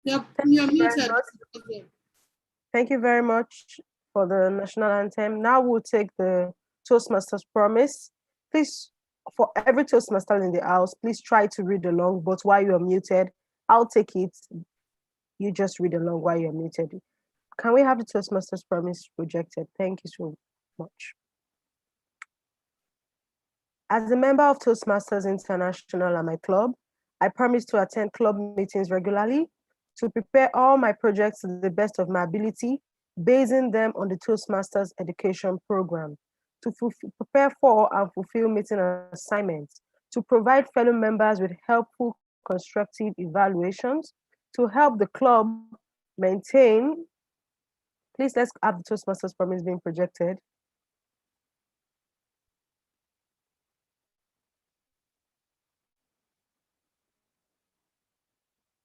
You're muted. Thank you very much for the national anthem. Now we'll take the Toastmasters promise. Please, for every Toastmaster in the house, please try to read along, but while you're muted, I'll take it. You just read along while you're muted. Can we have the Toastmasters promise projected? Thank you so much. As a member of Toastmasters International and my club, I promise to attend club meetings regularly, to prepare all my projects to the best of my ability, basing them on the Toastmasters education program, to prepare for and fulfill meeting assignments, to provide fellow members with helpful constructive evaluations, to help the club maintain. Please let's have the Toastmasters promise being projected.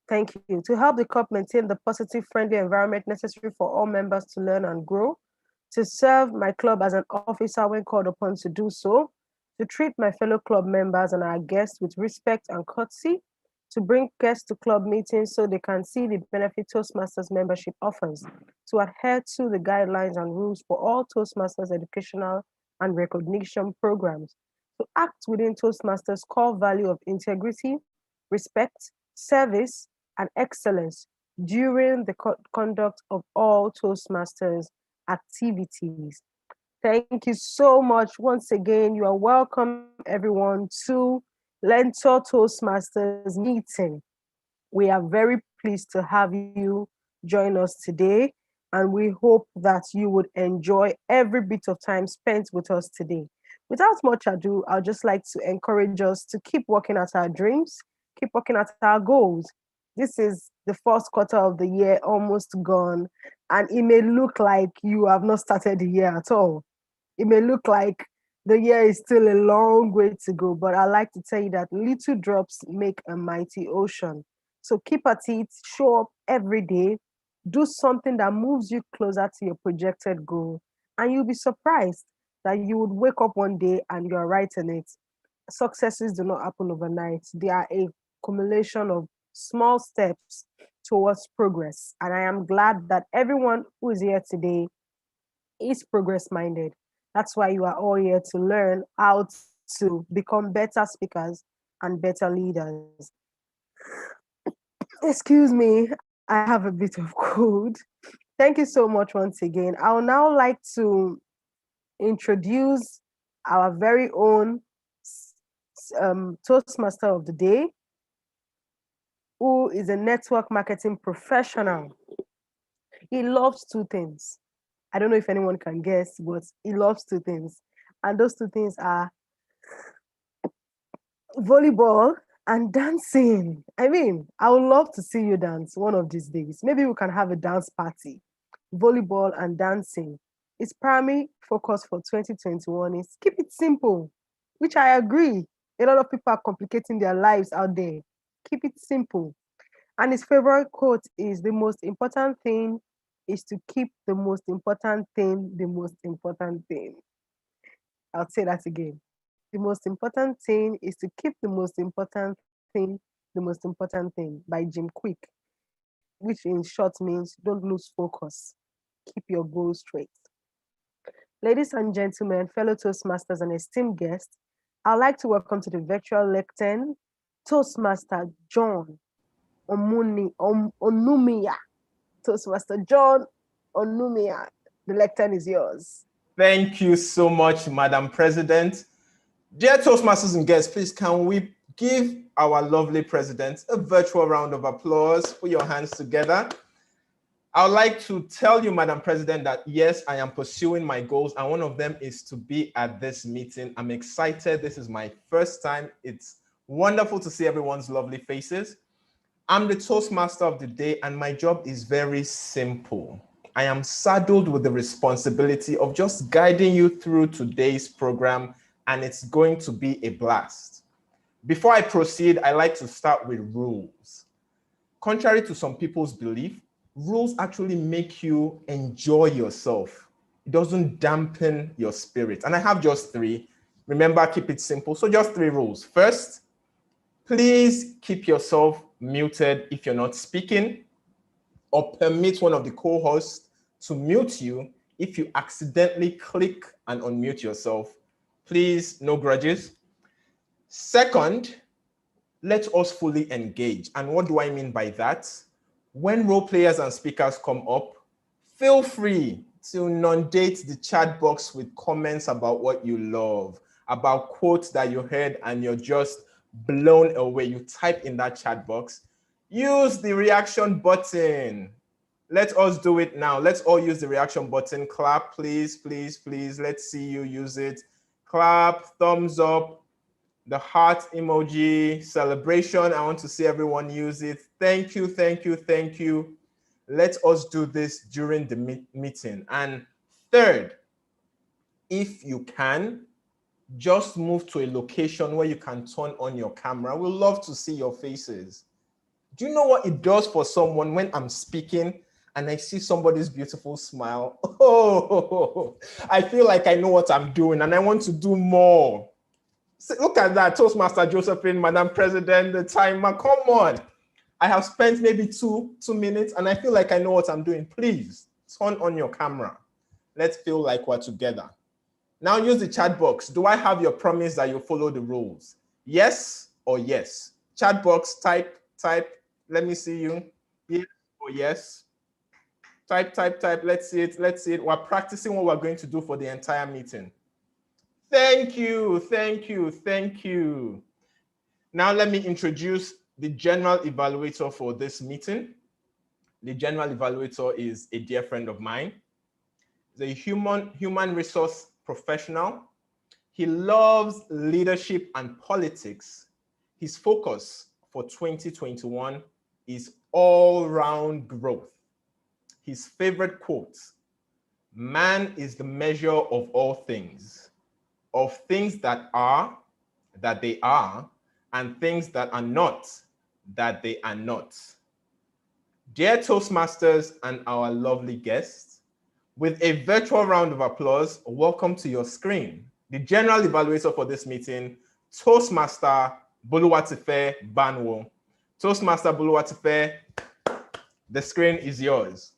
Thank you. To help the club maintain the positive, friendly environment necessary for all members to learn and grow, to serve my club as an officer when called upon to do so, to treat my fellow club members and our guests with respect and courtesy, to bring guests to club meetings so they can see the benefit Toastmasters membership offers, to adhere to the guidelines and rules for all Toastmasters educational and recognition programs, to act within Toastmasters' core value of integrity, respect, service, and excellence during the conduct of all Toastmasters activities. Thank you so much. Once again, you are welcome, everyone, to Learntor Toastmasters meeting. We are very pleased to have you join us today, and we hope that you would enjoy every bit of time spent with us today. Without much ado, I'd just like to encourage us to keep working at our dreams, keep working at our goals. This is the first quarter of the year almost gone, and it may look like you have not started the year at all. It may look like the year is still a long way to go, but I like to tell you that little drops make a mighty ocean. So keep at it, show up every day, do something that moves you closer to your projected goal, and you'll be surprised that you would wake up one day and you're right in it. Successes do not happen overnight. They are a accumulation of small steps towards progress. And I am glad that everyone who is here today is progress minded. That's why you are all here to learn how to become better speakers and better leaders. Excuse me, I have a bit of cold. Thank you so much once again. I would now like to introduce our very own Toastmaster of the day, who is a network marketing professional. He loves two things. I don't know if anyone can guess, but he loves two things. And those two things are volleyball and dancing. I mean, I would love to see you dance one of these days. Maybe we can have a dance party. Volleyball and dancing. His primary focus for 2021 is keep it simple, which I agree. A lot of people are complicating their lives out there. Keep it simple. And his favorite quote is the most important thing is to keep the most important thing the most important thing. I'll say that again. The most important thing is to keep the most important thing the most important thing by Jim Quick, which in short means don't lose focus. Keep your goals straight. Ladies and gentlemen, fellow Toastmasters and esteemed guests, I'd like to welcome to the virtual lectern Toastmaster John Onumia. Toastmaster John Onumia. The lectern is yours. Thank you so much, Madam President. Dear Toastmasters and guests, please can we give our lovely president a virtual round of applause? Put your hands together. I would like to tell you, Madam President, that yes, I am pursuing my goals, and one of them is to be at this meeting. I'm excited. This is my first time. It's wonderful to see everyone's lovely faces. I'm the Toastmaster of the day, and my job is very simple. I am saddled with the responsibility of just guiding you through today's program, and it's going to be a blast. Before I proceed, I like to start with rules. Contrary to some people's belief, rules actually make you enjoy yourself. It doesn't dampen your spirit. And I have just three. Remember, keep it simple. So just three rules. First, please keep yourself muted if you're not speaking. or permit one of the co-hosts to mute you if you accidentally click and unmute yourself. Please, no grudges. Second, let us fully engage. And what do I mean by that? When role players and speakers come up, feel free to inundate the chat box with comments about what you love, about quotes that you heard and you're just blown away. You type in that chat box. Use the reaction button. Let us do it now. Let's all use the reaction button. Clap, please, please, please. Let's see you use it. Clap, thumbs up, the heart emoji, celebration. I want to see everyone use it. Thank you, thank you, thank you. Let us do this during the meeting. And third, if you can, just move to a location where you can turn on your camera. We'd love to see your faces. Do you know what it does for someone when I'm speaking and I see somebody's beautiful smile? Oh, I feel like I know what I'm doing and I want to do more. Look at that, Toastmaster Josephine, Madam President, the timer, come on. I have spent maybe two minutes and I feel like I know what I'm doing. Please turn on your camera. Let's feel like we're together. Now use the chat box. Do I have your promise that you'll follow the rules? Yes or yes? Chat box, type. Let me see you. Yes or yes? Type. Let's see it. We're practicing what we're going to do for the entire meeting. Thank you. Now let me introduce the general evaluator for this meeting. The general evaluator is a dear friend of mine. He's a human resource professional. He loves leadership and politics. His focus for 2021 is all-round growth. His favorite quote: "Man is the measure of all things, of things that they are, and things that are not, that they are not." Dear Toastmasters and our lovely guests, with a virtual round of applause, welcome to your screen the general evaluator for this meeting, Toastmaster Boluwatife Banwo. Toastmaster Boluwatife, the screen is yours.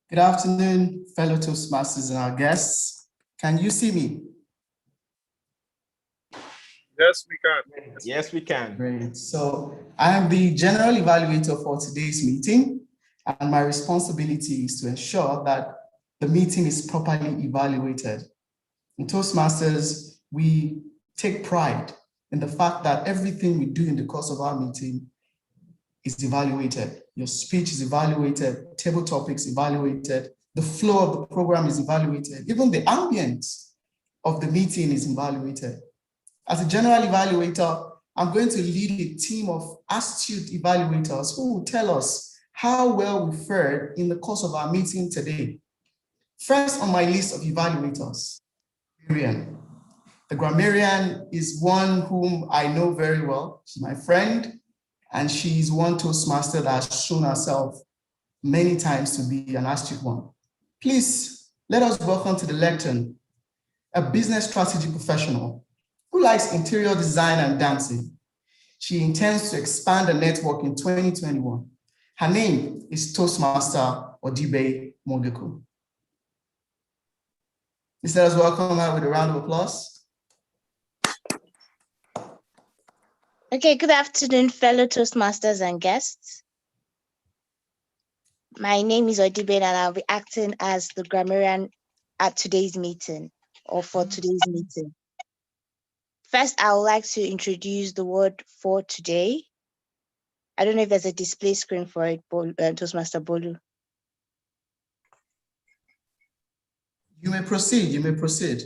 Good afternoon, fellow Toastmasters and our guests. Can you see me? Yes, we can. Yes, we can. Great. So I am the general evaluator for today's meeting, and my responsibility is to ensure that the meeting is properly evaluated. In Toastmasters, we take pride in the fact that everything we do in the course of our meeting is evaluated. Your speech is evaluated, table topics evaluated, the flow of the program is evaluated, even the ambience of the meeting is evaluated. As a general evaluator, I'm going to lead a team of astute evaluators who will tell us how well we fared in the course of our meeting today. First on my list of evaluators, grammarian. The grammarian is one whom I know very well. She's my friend, and she's one Toastmaster that has shown herself many times to be an astute one. Please, let us welcome to the lectern a business strategy professional who likes interior design and dancing. She intends to expand the network in 2021. Her name is Toastmaster Odibe Mogeko. Please let us welcome her with a round of applause. Okay, good afternoon, fellow Toastmasters and guests. My name is Odibe and I'll be acting as the grammarian at today's meeting or for today's meeting. First, I would like to introduce the word for today. I don't know if there's a display screen for it, Toastmaster Bolu. You may proceed.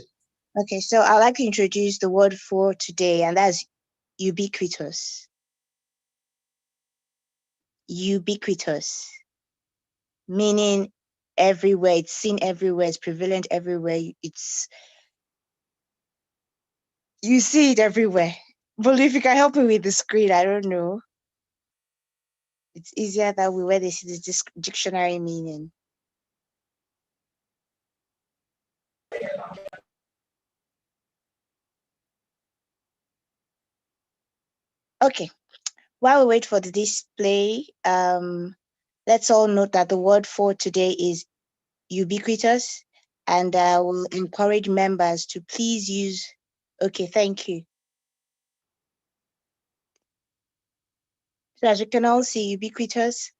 Okay, so I'd like to introduce the word for today, and that's ubiquitous. Ubiquitous, meaning everywhere, it's seen everywhere, it's prevalent everywhere, you see it everywhere. But if you can help me with the screen, I don't know. It's easier that way where they see the dictionary meaning. Okay, While we wait for the display, let's all note that the word for today is ubiquitous, and I will encourage members to please use. Okay, thank you. So as you can all see, ubiquitous,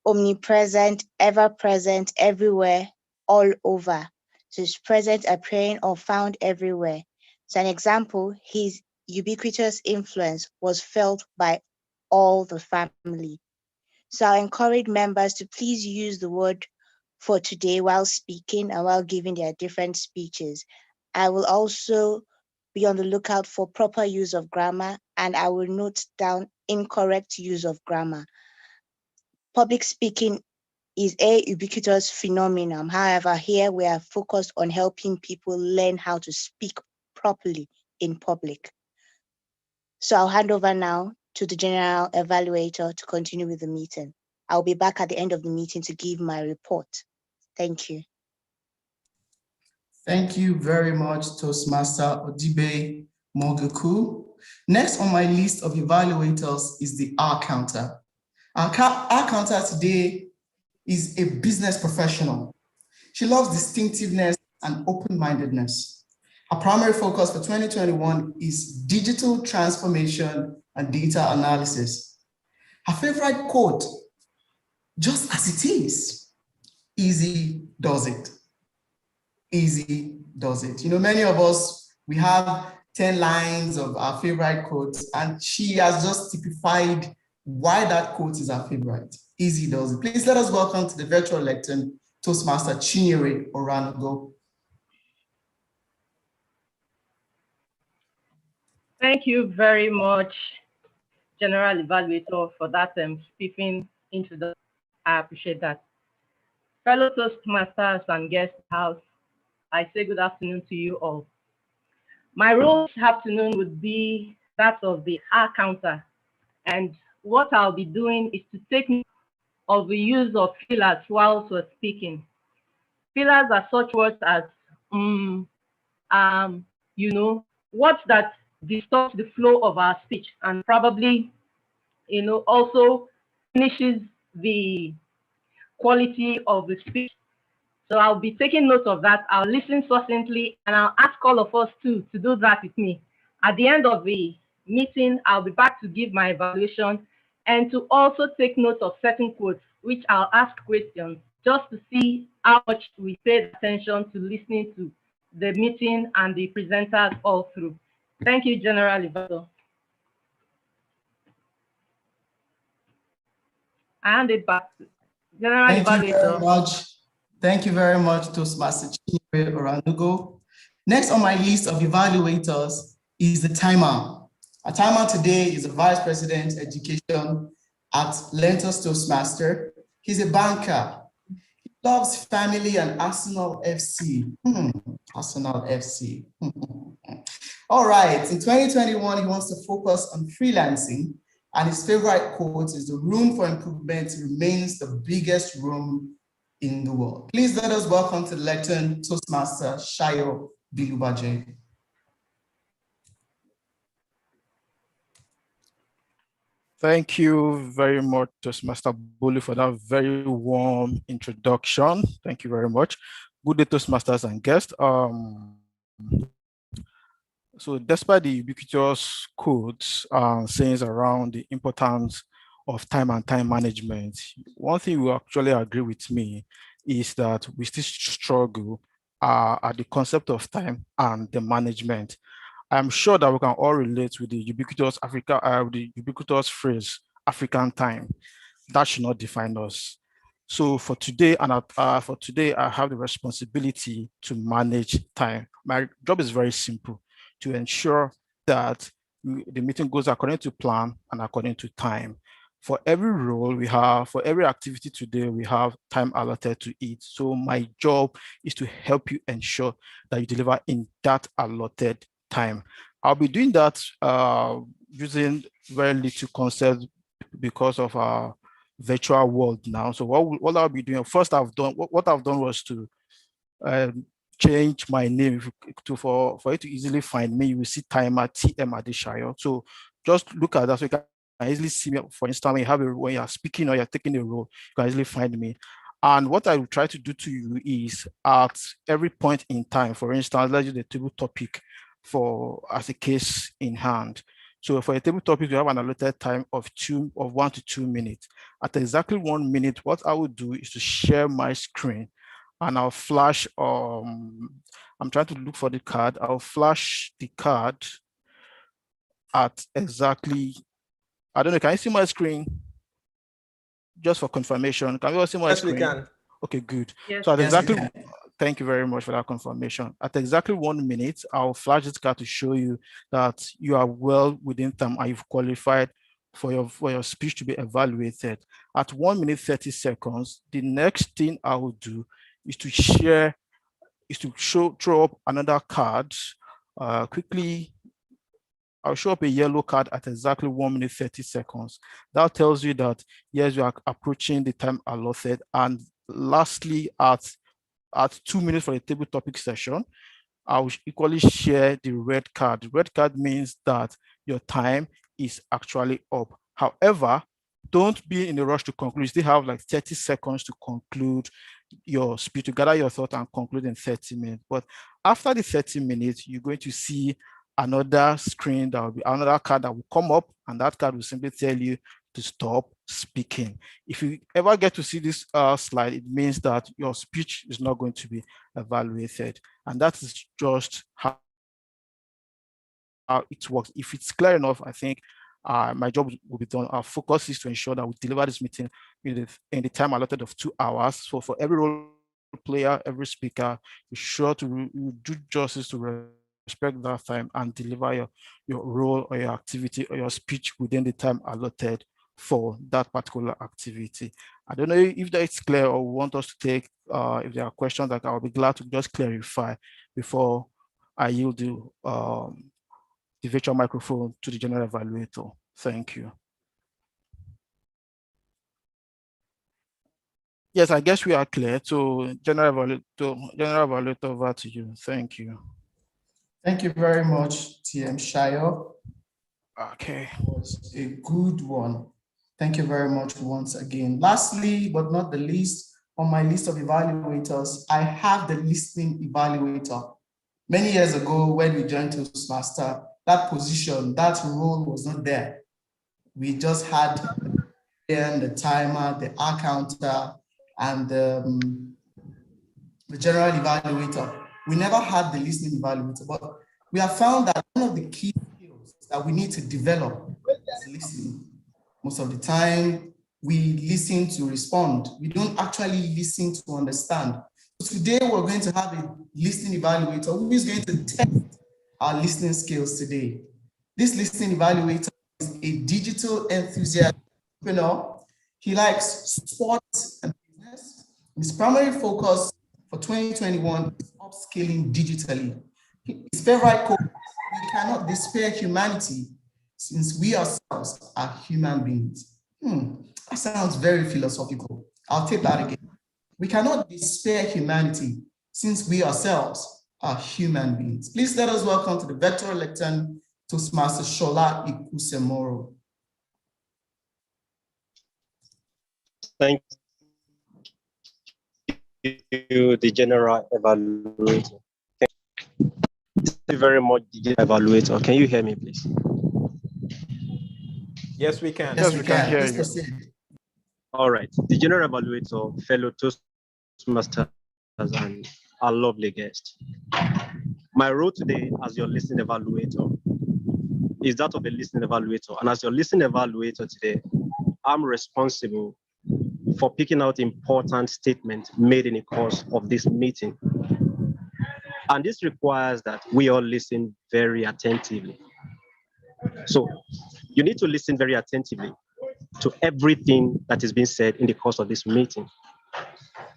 omnipresent, ever present, everywhere, all over. So it's present, appearing, or found everywhere. So an example, his ubiquitous influence was felt by all the family. So I encourage members to please use the word for today while speaking and while giving their different speeches. I will also be on the lookout for proper use of grammar, and I will note down incorrect use of grammar. Public speaking is a ubiquitous phenomenon. However, here we are focused on helping people learn how to speak properly in public. So I'll hand over now to the general evaluator to continue with the meeting. I'll be back at the end of the meeting to give my report. Thank you. Thank you very much, Toastmaster Odibe Mogoku. Next on my list of evaluators is the R counter. Our counter today is a business professional. She loves distinctiveness and open-mindedness. Her primary focus for 2021 is digital transformation and data analysis. Her favorite quote, just as it is, easy does it. Easy does it. You know, many of us, we have 10 lines of our favorite quotes, and she has just typified why that quote is our favorite. Easy does it. Please let us welcome to the virtual lectern, Toastmaster Chinyere Oranugo. Thank you very much, General Evaluator, for that spiffing introduction. I appreciate that. Fellow Toastmasters and guest house, I say good afternoon to you all. My role this afternoon would be that of the R counter, and what I'll be doing is to take note of the use of fillers whilst we're speaking. Fillers are such words as you know, words that distort the flow of our speech and probably, you know, also finishes the quality of the speech. So I'll be taking note of that. I'll listen succinctly, and I'll ask all of us to do that with me. At the end of the meeting, I'll be back to give my evaluation and to also take note of certain quotes, which I'll ask questions just to see how much we paid attention to listening to the meeting and the presenters all through. Thank you, General Evaluator. I hand it back to General Evaluator. Thank you very much. Thank you very much, Toastmaster Chinyere Oranugo. Next on my list of evaluators is the timer. Our timer today is the Vice President Education at Learntor Toastmaster. He's a banker. He loves family and Arsenal FC. Arsenal FC. All right, in 2021, he wants to focus on freelancing, and his favorite quote is, "The room for improvement remains the biggest room in the world." Please let us welcome to the lectern Toastmaster Shayo Boluwatife. Thank you very much, Toastmaster Bolu, for that very warm introduction. Thank you very much. Good day, Toastmasters and guests. So despite the ubiquitous quotes and sayings around the importance of time and time management, one thing you actually agree with me is that we still struggle at the concept of time and the management. I'm sure that we can all relate with the ubiquitous the ubiquitous phrase African time. That should not define us. So for today, I have the responsibility to manage time. My job is very simple: to ensure that the meeting goes according to plan and according to time. For every role we have, for every activity today, we have time allotted to it. So my job is to help you ensure that you deliver in that allotted time. I'll be doing that using very little concept because of our virtual world now. So what I'll be doing, first what I've done was to change my name for you to easily find me. You will see timer TM Adeshayo. So just look at that so you easily see me. For instance, when you are speaking or you're taking a role, you can easily find me. And what I will try to do to you is at every point in time, for instance, let's use the table topic as a case in hand. So for a table topic, you have an allotted time of 1 to 2 minutes. At exactly 1 minute, what I will do is to share my screen and I'll flash, I'm trying to look for the card. I'll flash the card at exactly, I don't know, can you see my screen? Just for confirmation, can we all see my screen? Yes, we can. Okay, good. Yes. So at Yes, exactly, we can. thank you very much for that confirmation. At exactly 1 minute, I'll flash this card to show you that you are well within time and you've qualified for your speech to be evaluated. At 1 minute 30 seconds, the next thing I will do is to throw up another card. Quickly, I'll show up a yellow card at exactly 1 minute 30 seconds. That tells you that, yes, you are approaching the time allotted. And lastly, at 2 minutes for the table topic session, I will equally share the red card. The red card means that your time is actually up. However, don't be in a rush to conclude. You still have like 30 seconds to conclude your speech, to gather your thought and conclude in 30 minutes. But after the 30 minutes, you're going to see another screen, that will be another card that will come up, and that card will simply tell you to stop speaking. If you ever get to see this slide, it means that your speech is not going to be evaluated. And that is just how it works. If it's clear enough, I think my job will be done. Our focus is to ensure that we deliver this meeting in the time allotted of 2 hours. So for every role player, every speaker, be sure to do justice to respect that time and deliver your role or your activity or your speech within the time allotted for that particular activity. I don't know if that's clear or want us to take, if there are questions that I'll be glad to just clarify before I yield the virtual microphone to the general evaluator. Thank you. Yes, I guess we are clear. So general evaluator, over to you. Thank you. Thank you very much, TM Shayo. Okay. It was a good one. Thank you very much once again. Lastly, but not the least, on my list of evaluators, I have the listening evaluator. Many years ago, when we joined Toastmaster, that position, that role was not there. We just had the timer, the R counter, and the general evaluator. We never had the listening evaluator, but we have found that one of the key skills that we need to develop is listening. Most of the time, we listen to respond. We don't actually listen to understand. So today, we're going to have a listening evaluator who is going to test our listening skills today. This listening evaluator is a digital enthusiast entrepreneur. He likes sports and business. His primary focus for 2021 is upskilling digitally. His favorite quote is, "We cannot despair humanity since we ourselves are human beings." That sounds very philosophical. I'll take that again. We cannot despair humanity since we ourselves are human beings. Please let us welcome to the virtual lectern Toastmaster Shola Ikusemoro. Thank you, the general evaluator. Thank you very much, the evaluator. Can you hear me, please? Yes, we can. Yes, we can hear you. Proceed. All right. The general evaluator, fellow Toastmasters, and our lovely guest. My role today as your listening evaluator is that of a listening evaluator. And as your listening evaluator today, I'm responsible for picking out important statements made in the course of this meeting. And this requires that we all listen very attentively. So you need to listen very attentively to everything that is being said in the course of this meeting.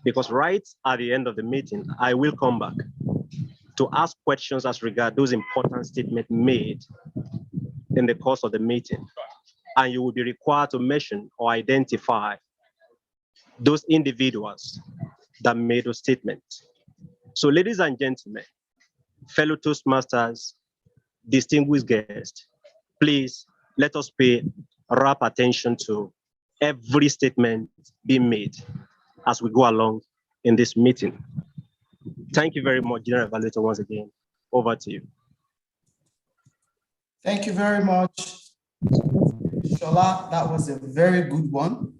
Because right at the end of the meeting, I will come back to ask questions as regard those important statements made in the course of the meeting. And you will be required to mention or identify those individuals that made those statements. So ladies and gentlemen, fellow Toastmasters, distinguished guests, please let us pay wrap attention to every statement being made as we go along in this meeting. Thank you very much, General Evaluator, once again. Over to you. Thank you very much, Shola. That was a very good one.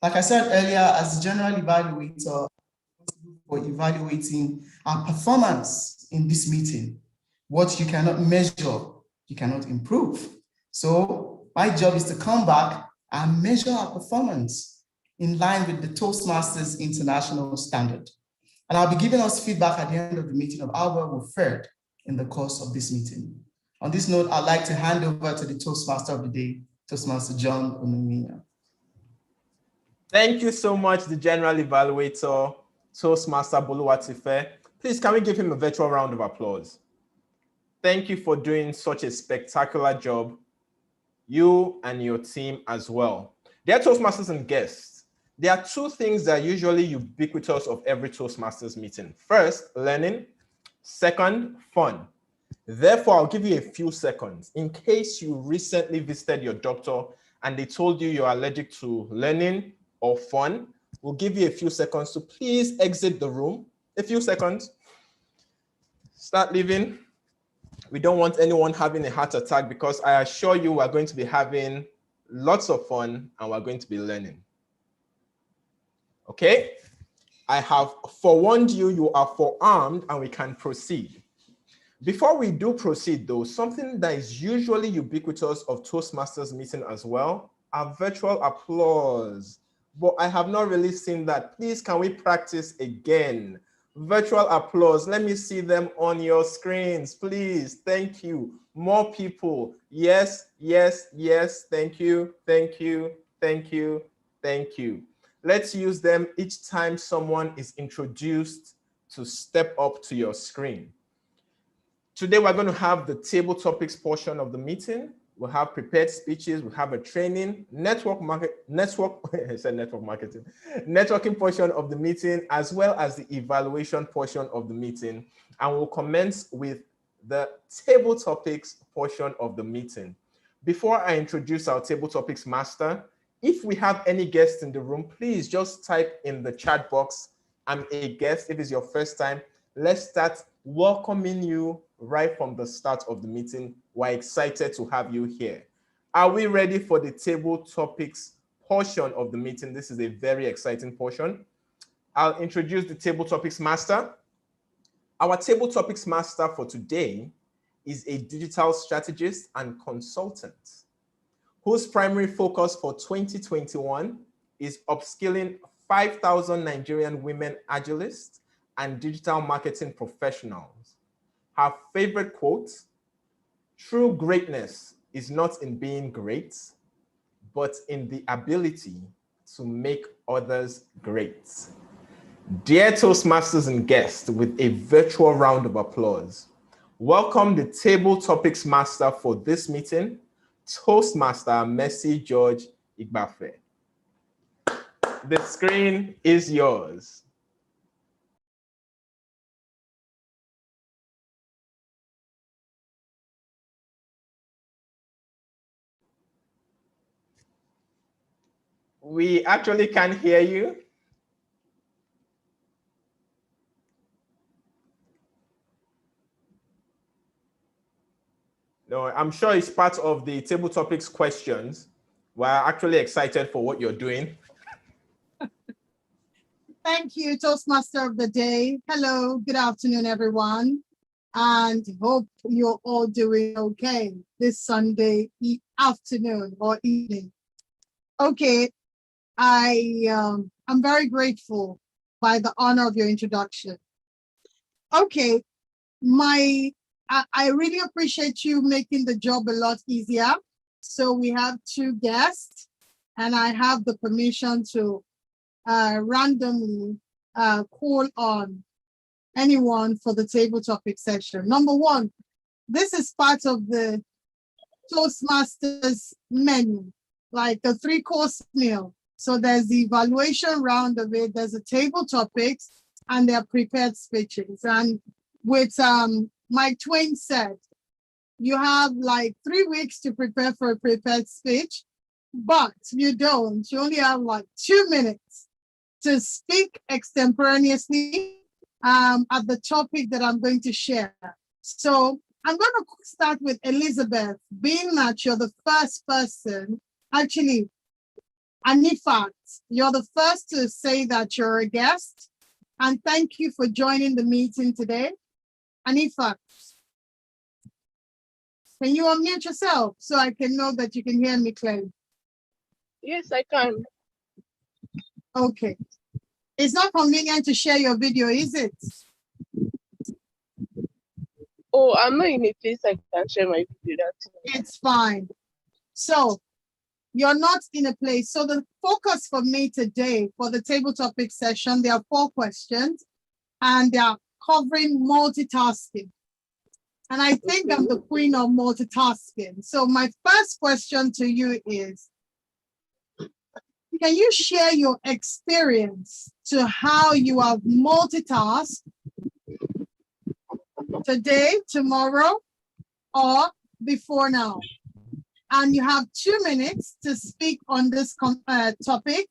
Like I said earlier, as the general evaluator, for evaluating our performance in this meeting, what you cannot measure, you cannot improve. So my job is to come back and measure our performance in line with the Toastmasters International Standard. And I'll be giving us feedback at the end of the meeting of how well we fared in the course of this meeting. On this note, I'd like to hand over to the Toastmaster of the day, Toastmaster John Onumiya. Thank you so much, the General Evaluator, Toastmaster Boluwatife. Please, can we give him a virtual round of applause? Thank you for doing such a spectacular job, you and your team as well. Dear Toastmasters and guests, there are two things that are usually ubiquitous of every Toastmasters meeting. First, learning. Second, fun. Therefore, I'll give you a few seconds in case you recently visited your doctor and they told you you're allergic to learning or fun. We'll give you a few seconds to please exit the room. A few seconds. Start leaving. We don't want anyone having a heart attack because I assure you we're going to be having lots of fun and we're going to be learning. Okay? I have forewarned you, you are forearmed and we can proceed. Before we do proceed though, something that is usually ubiquitous of Toastmasters meeting as well are virtual applause. But I have not really seen that. Please, can we practice again? Virtual applause. Let me see them on your screens, please. Thank you. More people. Yes, yes, yes. Thank you, thank you, thank you, thank you. Let's use them each time someone is introduced to step up to your screen. Today, we're going to have the table topics portion of the meeting. We'll have prepared speeches. We'll have a training, networking portion of the meeting, as well as the evaluation portion of the meeting. And we'll commence with the table topics portion of the meeting. Before I introduce our table topics master, if we have any guests in the room, please just type in the chat box, "I'm a guest." If it's your first time, let's start welcoming you right from the start of the meeting. We're excited to have you here. Are we ready for the table topics portion of the meeting? This is a very exciting portion. I'll introduce the table topics master. Our table topics master for today is a digital strategist and consultant whose primary focus for 2021 is upskilling 5,000 Nigerian women agilists and digital marketing professionals. Her favorite quote: "True greatness is not in being great, but in the ability to make others great." Dear Toastmasters and guests, with a virtual round of applause, welcome the table topics master for this meeting, Toastmaster Mercy George-Igbafe. The screen is yours. We actually can't hear you. No, I'm sure it's part of the table topics questions. We're actually excited for what you're doing. Thank you, Toastmaster of the day. Hello, good afternoon, everyone. And hope you're all doing okay this Sunday afternoon or evening. Okay, I'm very grateful by the honor of your introduction. Okay, I really appreciate you making the job a lot easier. So we have two guests, and I have the permission to randomly call on anyone for the table topic session. Number one, this is part of the Toastmasters menu, like a 3-course meal. So there's the evaluation round of it, there's a table topics, and there are prepared speeches. And with Mike Twain said, you have like 3 weeks to prepare for a prepared speech, but you don't. You only have like 2 minutes to speak extemporaneously at the topic that I'm going to share. So I'm going to start with Elizabeth, being that you're the first person, actually, Anifat, you're the first to say that you're a guest. And thank you for joining the meeting today. Anifat, can you unmute yourself so I can know that you can hear me clearly? Yes, I can. Okay. It's not convenient to share your video, is it? Oh, I'm not in a place I can share my video. It's fine. So you're not in a place. So the focus for me today for the table topic session, there are 4 questions and they are covering multitasking. And I think I'm the queen of multitasking. So my first question to you is, can you share your experience to how you have multitasked today, tomorrow, or before now? And you have 2 minutes to speak on this topic.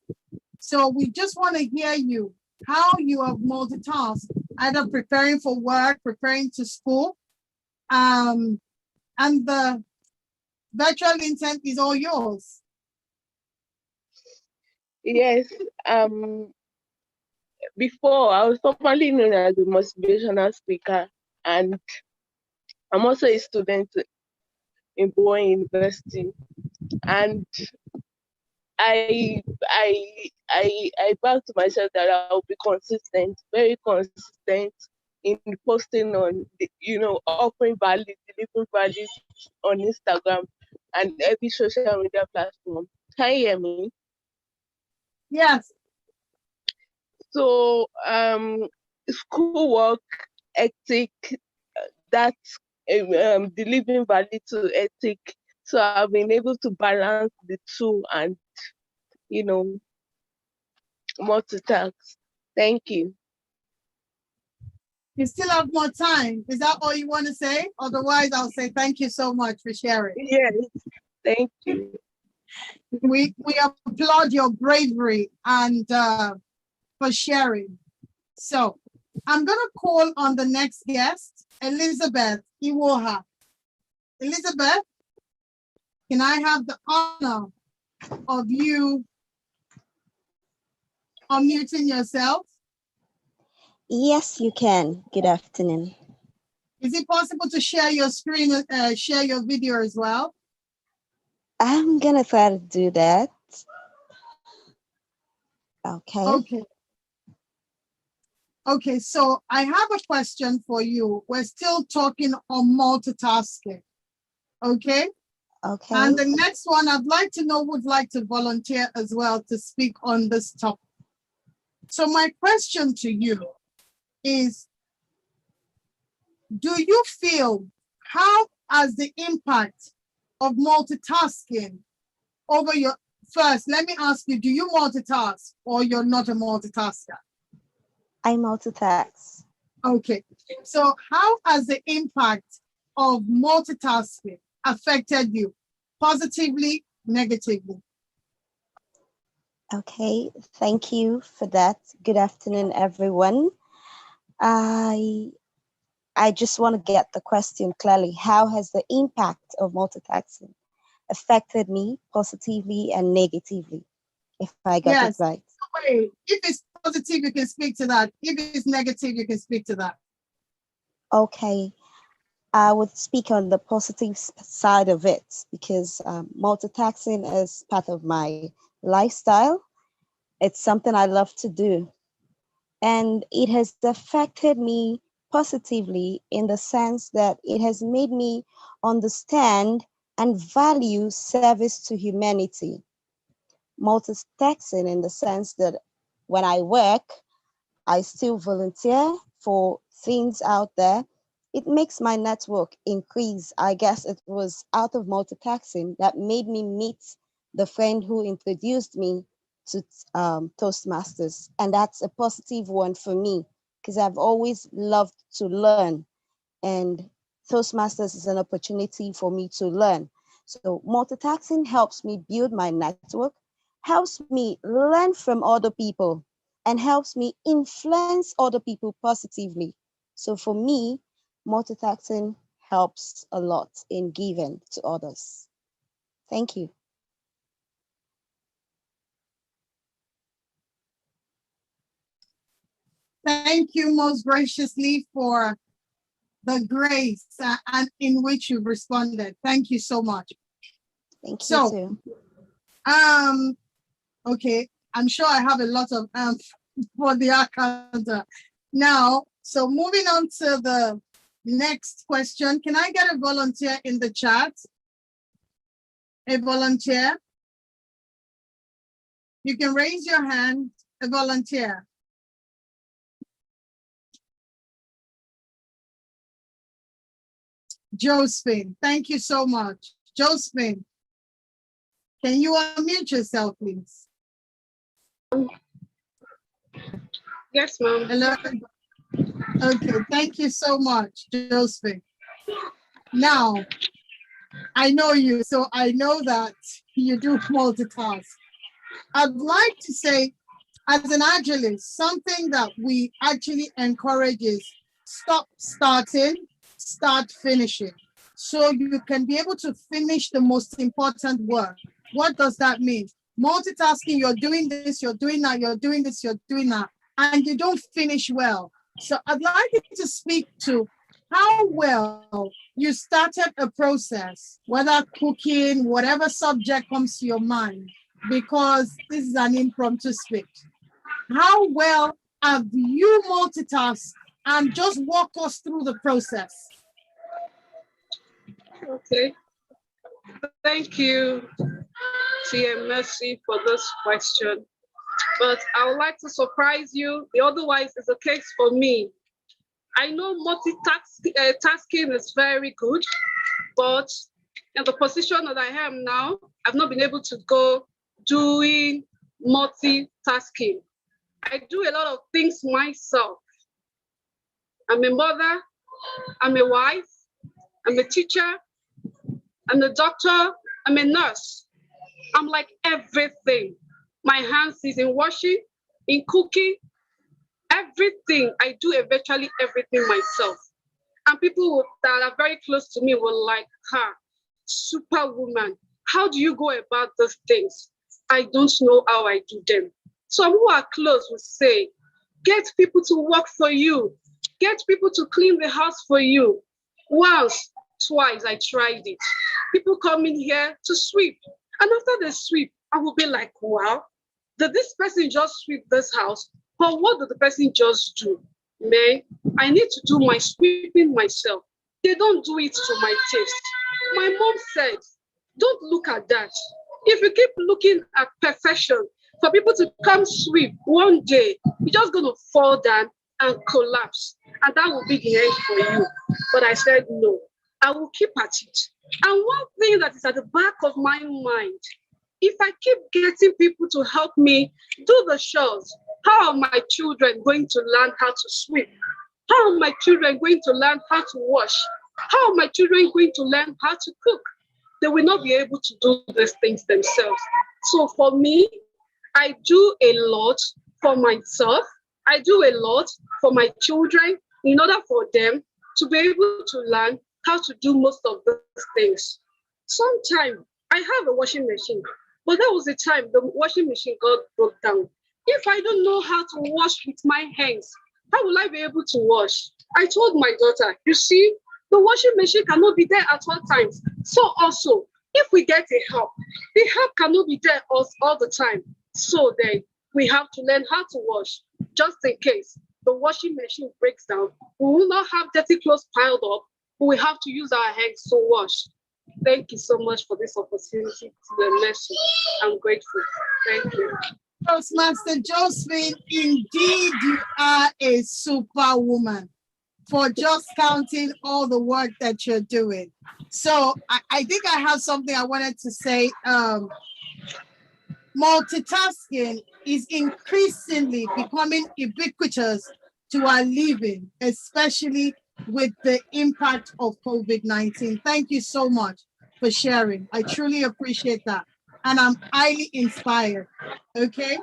So we just want to hear you, how you have multitasked, either preparing for work, preparing to school. And the virtual intent is all yours. Yes. Before I was formerly known as a motivational speaker, and I'm also a student in Bowen University. And I vowed to myself that I'll be consistent, very consistent in posting on, offering value, delivering value on Instagram and every social media platform. Can you hear me? Yes. So, schoolwork, ethic, that's delivering value to ethic. So I've been able to balance the two and, multitask. Thank you. You still have more time. Is that all you want to say? Otherwise, I'll say thank you so much for sharing. Yes, thank you. We applaud your bravery and for sharing. So I'm going to call on the next guest, Elizabeth Iwoha. Elizabeth, can I have the honor of you unmuting yourself? Yes, you can. Good afternoon. Is it possible to share your screen, share your video as well? I'm gonna try to do that. Okay. Okay. Okay, so I have a question for you. We're still talking on multitasking. Okay? Okay. And the next one, I'd like to know who would like to volunteer as well to speak on this topic. So my question to you is, do you feel, how has the impact of multitasking over your, first, let me ask you, do you multitask or you're not a multitasker? I multitask. Okay, so how has the impact of multitasking affected you, positively, negatively? Okay, thank you for that. Good afternoon, everyone. I just want to get the question clearly. How has the impact of multitasking affected me positively and negatively? If I got it right. Wait, if it's positive, you can speak to that. If it's negative, you can speak to that. Okay, I would speak on the positive side of it because multitasking is part of my lifestyle. It's something I love to do. And it has affected me positively in the sense that it has made me understand and value service to humanity. Multitasking in the sense that when I work, I still volunteer for things out there. It makes my network increase. I guess it was out of multitasking that made me meet the friend who introduced me to Toastmasters. And that's a positive one for me because I've always loved to learn. And Toastmasters is an opportunity for me to learn. So multitasking helps me build my network, helps me learn from other people, and helps me influence other people positively. So for me, multitasking helps a lot in giving to others. Thank you. Thank you most graciously for the grace and in which you responded. Thank you so much. Thank you So, too. Okay, I'm sure I have a lot of for the account. Now, so moving on to the next question. Can I get a volunteer in the chat? A volunteer? You can raise your hand, a volunteer. Josephine, thank you so much. Josephine, can you unmute yourself, please? Yes, ma'am. Hello. Okay, thank you so much, Josephine. Now, I know you, so I know that you do multitask. I'd like to say, as an agilist, something that we actually encourage is stop starting, start finishing. So you can be able to finish the most important work. What does that mean? Multitasking, you're doing this, you're doing that, you're doing this, you're doing that, and you don't finish well. So I'd like you to speak to how well you started a process, whether cooking, whatever subject comes to your mind, because this is an impromptu speech. How well have you multitasked, and just walk us through the process? Okay. Thank you, TM Mercy, for this question. But I would like to surprise you. Otherwise, it's a case for me. I know multitasking is very good, but in the position that I am now, I've not been able to go doing multitasking. I do a lot of things myself. I'm a mother, I'm a wife, I'm a teacher, I'm a doctor, I'm a nurse. I'm like everything. My hands is in washing, in cooking, everything. I do virtually everything myself. And people that are very close to me will like, her, superwoman. How do you go about those things? I don't know how I do them. Some who are close will say, get people to work for you. Get people to clean the house for you. Once, twice, I tried it. People come in here to sweep. And after they sweep, I will be like, wow, did this person just sweep this house? Or what did the person just do? Man, I need to do my sweeping myself. They don't do it to my taste. My mom said, don't look at that. If you keep looking at perfection, for people to come sweep one day, you're just going to fall down and collapse. And that will be the end for you. But I said, no, I will keep at it. And one thing that is at the back of my mind, if I keep getting people to help me do the chores, how are my children going to learn how to sweep? How are my children going to learn how to wash? How are my children going to learn how to cook? They will not be able to do these things themselves. So for me, I do a lot for myself. I do a lot for my children in order for them to be able to learn how to do most of those things. Sometimes I have a washing machine, but that was the time the washing machine broke down. If I don't know how to wash with my hands, how will I be able to wash? I told my daughter, you see, the washing machine cannot be there at all times. So also, if we get a help, the help cannot be there all the time. So then we have to learn how to wash, just in case the washing machine breaks down. We will not have dirty clothes piled up. We have to use our hands to wash. Thank you so much for this opportunity to the message. I'm grateful. Thank you. Toastmaster Josephine, indeed you are a superwoman for just counting all the work that you're doing. So I think I have something I wanted to say. Multitasking is increasingly becoming ubiquitous to our living, especially with the impact of COVID-19. Thank you so much. for sharing. I truly appreciate that. And I'm highly inspired. Okay.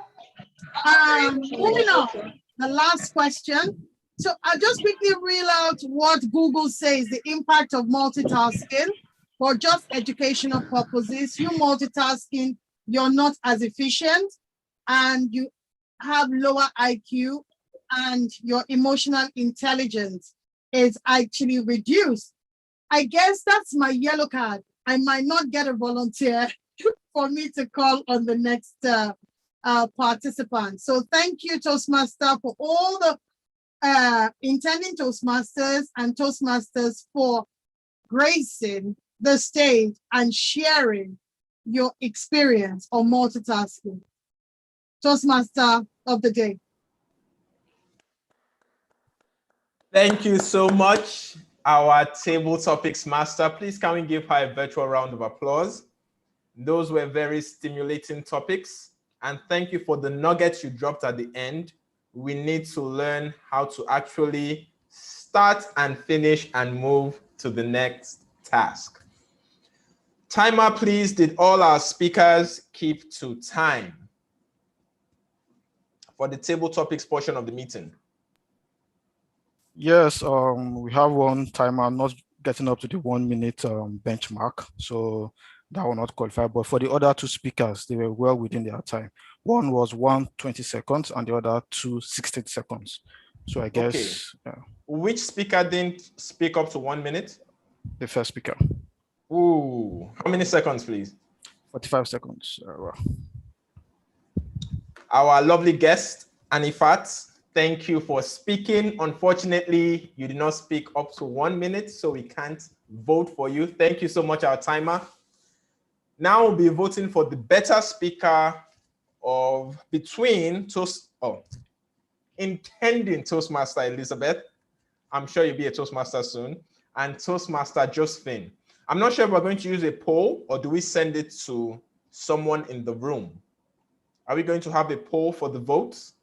Moving on, the last question. So I'll just quickly reel out what Google says, the impact of multitasking for just educational purposes. You multitasking, you're not as efficient and you have lower IQ and your emotional intelligence is actually reduced. I guess that's my yellow card. I might not get a volunteer for me to call on the next participant. So thank you, Toastmaster, for all the intending Toastmasters and Toastmasters for gracing the stage and sharing your experience on multitasking. Toastmaster of the day. Thank you so much, our table topics master. Please can we give her a virtual round of applause? Those were very stimulating topics. And thank you for the nuggets you dropped at the end. We need to learn how to actually start and finish and move to the next task. Timer, please. Did all our speakers keep to time for the table topics portion of the meeting? Yes, we have one timer not getting up to the 1 minute benchmark, so that will not qualify. But for the other two speakers, they were well within their time. One was 1:20 seconds and the other 2:16 seconds. So I guess. Okay. Which speaker didn't speak up to 1 minute? The first speaker. Ooh, how many seconds, please? 45 seconds. Our lovely guest, Anifat, thank you for speaking. Unfortunately, you did not speak up to 1 minute, so we can't vote for you. Thank you so much, our timer. Now we'll be voting for the better speaker of between intending Toastmaster Elizabeth. I'm sure you'll be a Toastmaster soon. And Toastmaster Josephine. I'm not sure if we're going to use a poll or do we send it to someone in the room? Are we going to have a poll for the votes?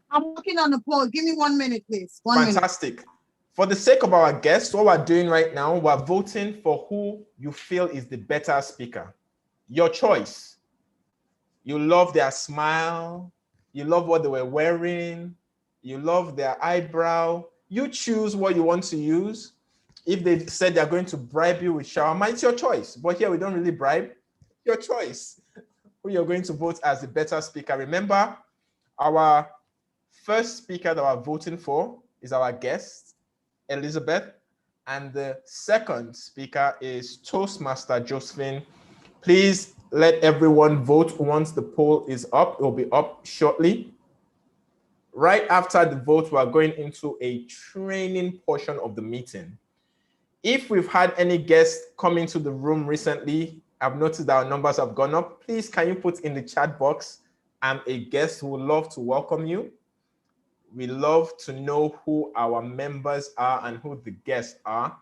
I'm working on the poll. Give me 1 minute, please. Fantastic. Minute. For the sake of our guests, what we're doing right now, we're voting for who you feel is the better speaker. Your choice. You love their smile. You love what they were wearing. You love their eyebrow. You choose what you want to use. If they said they're going to bribe you with shawarma, it's your choice. But here we don't really bribe. Your choice. Who you're going to vote as the better speaker. Remember, our first speaker that we're voting for is our guest, Elizabeth. And the second speaker is Toastmaster Josephine. Please let everyone vote once the poll is up. It will be up shortly. Right after the vote, we're going into a training portion of the meeting. If we've had any guests come into the room recently, I've noticed that our numbers have gone up. Please, can you put in the chat box, I'm a guest who would love to welcome you. We love to know who our members are and who the guests are,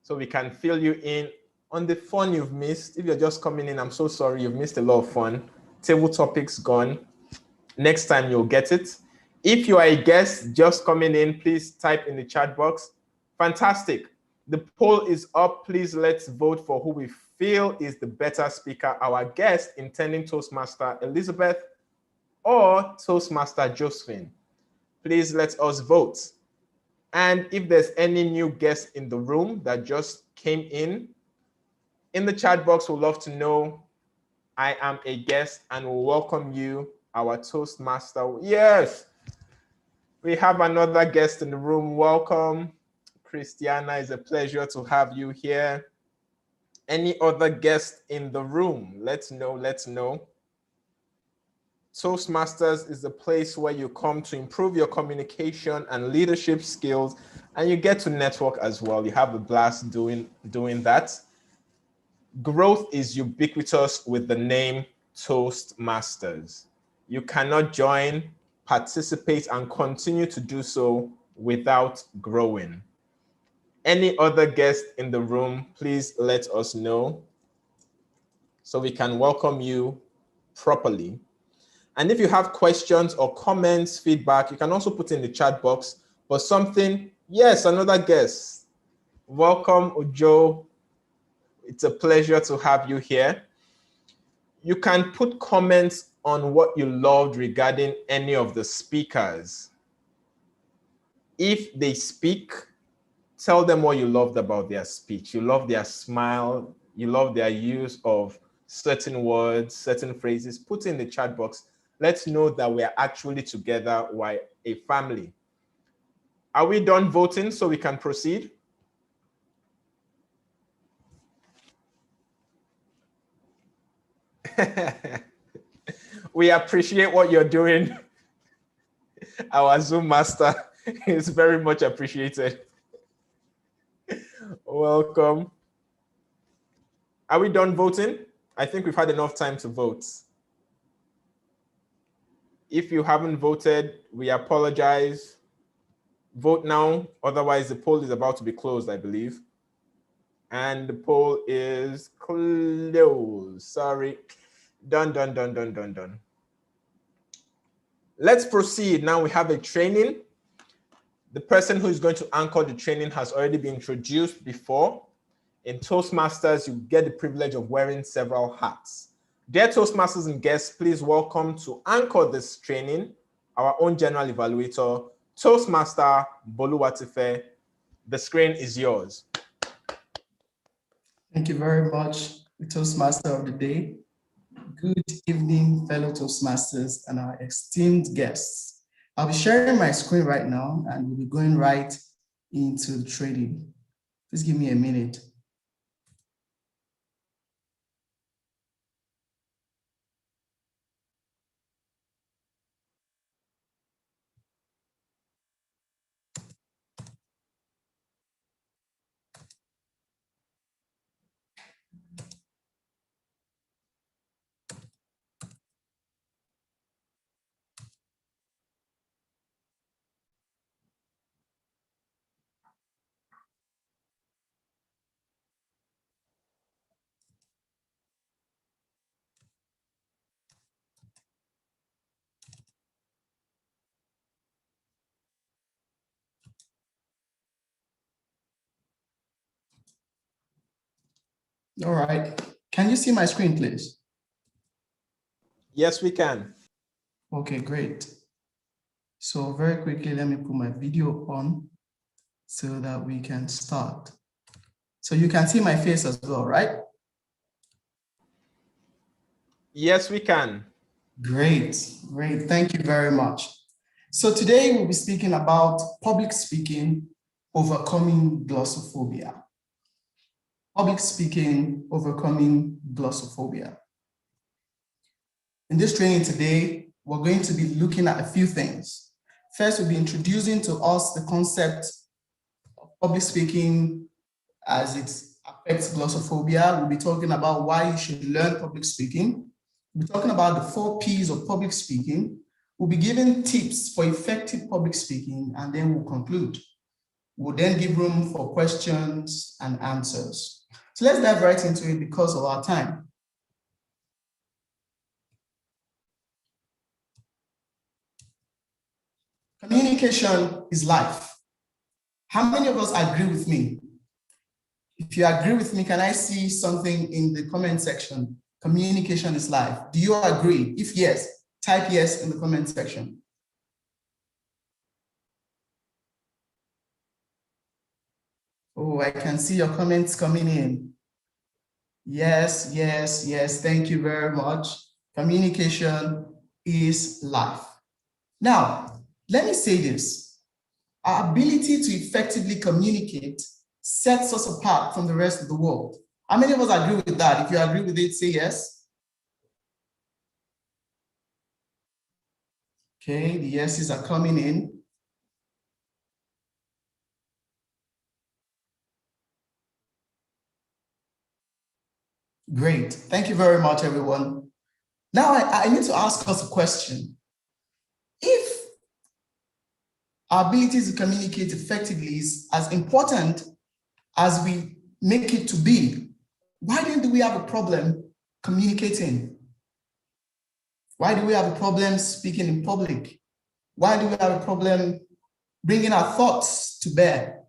so we can fill you in on the fun you've missed. If you're just coming in, I'm so sorry, you've missed a lot of fun. Table topics gone. Next time you'll get it. If you are a guest just coming in, please type in the chat box. Fantastic. The poll is up. Please let's vote for who we feel is the better speaker, our guest, intending Toastmaster Elizabeth or Toastmaster Josephine. Please let us vote. And if there's any new guest in the room that just came in the chat box, we'd love to know. I am a guest and we'll welcome you, our Toastmaster. Yes, we have another guest in the room. Welcome, Christiana. It's a pleasure to have you here. Any other guest in the room? Let's know, let's know. Toastmasters is a place where you come to improve your communication and leadership skills, and you get to network as well. You have a blast doing that. Growth is ubiquitous with the name Toastmasters. You cannot join, participate, and continue to do so without growing. Any other guest in the room, please let us know so we can welcome you properly. And if you have questions or comments, feedback, you can also put in the chat box. But something, yes, another guest. Welcome, Ujo. It's a pleasure to have you here. You can put comments on what you loved regarding any of the speakers. If they speak, tell them what you loved about their speech. You love their smile. You love their use of certain words, certain phrases. Put in the chat box. Let's know that we are actually together. We're a family. Are we done voting so we can proceed? We appreciate what you're doing. Our Zoom master is very much appreciated. Welcome. Are we done voting? I think we've had enough time to vote. If you haven't voted, we apologize. Vote now, otherwise the poll is about to be closed, I believe. And the poll is closed. Sorry. Done. Let's proceed. Now we have a training. The person who is going to anchor the training has already been introduced before. In Toastmasters, you get the privilege of wearing several hats. Dear Toastmasters and guests, please welcome to anchor this training, our own general evaluator, Toastmaster Boluwatife. The screen is yours. Thank you very much, the Toastmaster of the day. Good evening, fellow Toastmasters and our esteemed guests. I'll be sharing my screen right now and we'll be going right into the training. Please give me a minute. All right. Can you see my screen, please? Yes, we can. Okay, great. So very quickly, let me put my video on so that we can start. So you can see my face as well, right? Yes, we can. Great. Thank you very much. So today we'll be speaking about public speaking, overcoming glossophobia. Public speaking, overcoming glossophobia. In this training today, we're going to be looking at a few things. First, we'll be introducing to us the concept of public speaking as it affects glossophobia. We'll be talking about why you should learn public speaking. We'll be talking about the 4 Ps of public speaking. We'll be giving tips for effective public speaking, and then we'll conclude. We'll then give room for questions and answers. So let's dive right into it because of our time. Communication is life. How many of us agree with me? If you agree with me, can I see something in the comment section? Communication is life. Do you agree? If yes, type yes in the comment section. Oh, I can see your comments coming in. Yes. Thank you very much. Communication is life. Now, let me say this. Our ability to effectively communicate sets us apart from the rest of the world. How many of us agree with that? If you agree with it, say yes. Okay, the yeses are coming in. Great. Thank you very much, everyone. Now I need to ask us a question. If our ability to communicate effectively is as important as we make it to be, why then do we have a problem communicating? Why do we have a problem speaking in public? Why do we have a problem bringing our thoughts to bear?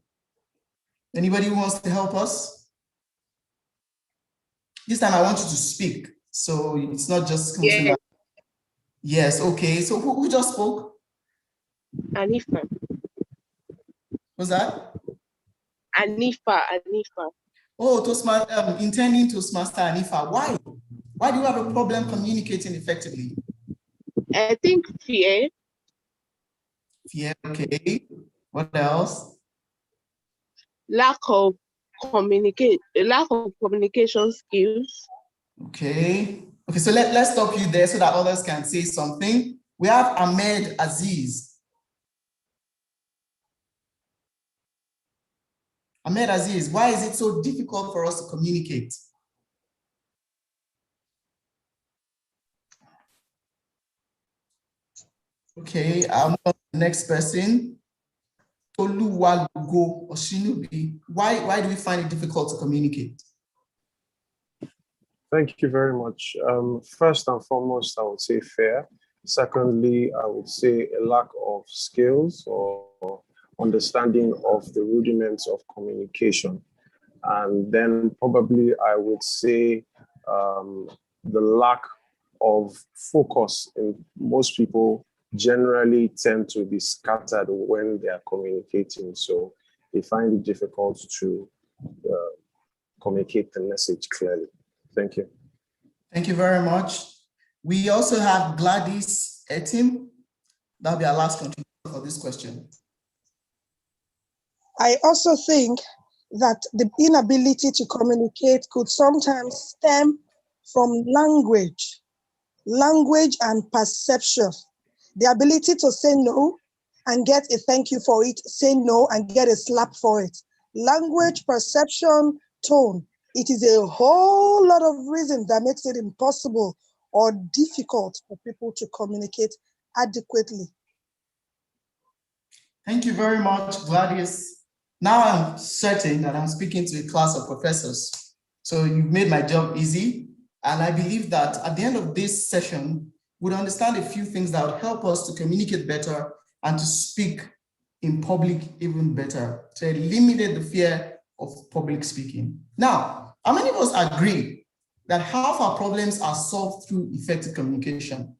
Anybody who wants to help us? This time I want you to speak. So it's not just something like, yes, okay. So who just spoke? Anifa. What's that? Anifa. Oh, Toastmaster, intending Toastmaster Anifa. Why? Why do you have a problem communicating effectively? I think fear. Fear, okay. What else? Lack of communication skills. Okay. Okay, so let's stop you there so that others can say something. We have Ahmed Aziz. Ahmed Aziz, why is it so difficult for us to communicate? Okay, I'll move on to the next person. Toluwalugo Oshinubi. Why do we find it difficult to communicate? Thank you very much. First and foremost, I would say fear. Secondly, I would say a lack of skills or understanding of the rudiments of communication. And then probably I would say the lack of focus. In most people generally tend to be scattered when they are communicating. So they find it difficult to communicate the message clearly. Thank you. Thank you very much. We also have Gladys Etim. That'll be our last contribution for this question. I also think that the inability to communicate could sometimes stem from language and perception. The ability to say no and get a thank you for it, say no and get a slap for it. Language, perception, tone. It is a whole lot of reasons that makes it impossible or difficult for people to communicate adequately. Thank you very much, Gladys. Now I'm certain that I'm speaking to a class of professors. So you've made my job easy. And I believe that at the end of this session, we'll understand a few things that would help us to communicate better and to speak in public even better, to eliminate the fear of public speaking. Now, how many of us agree that half our problems are solved through effective communication?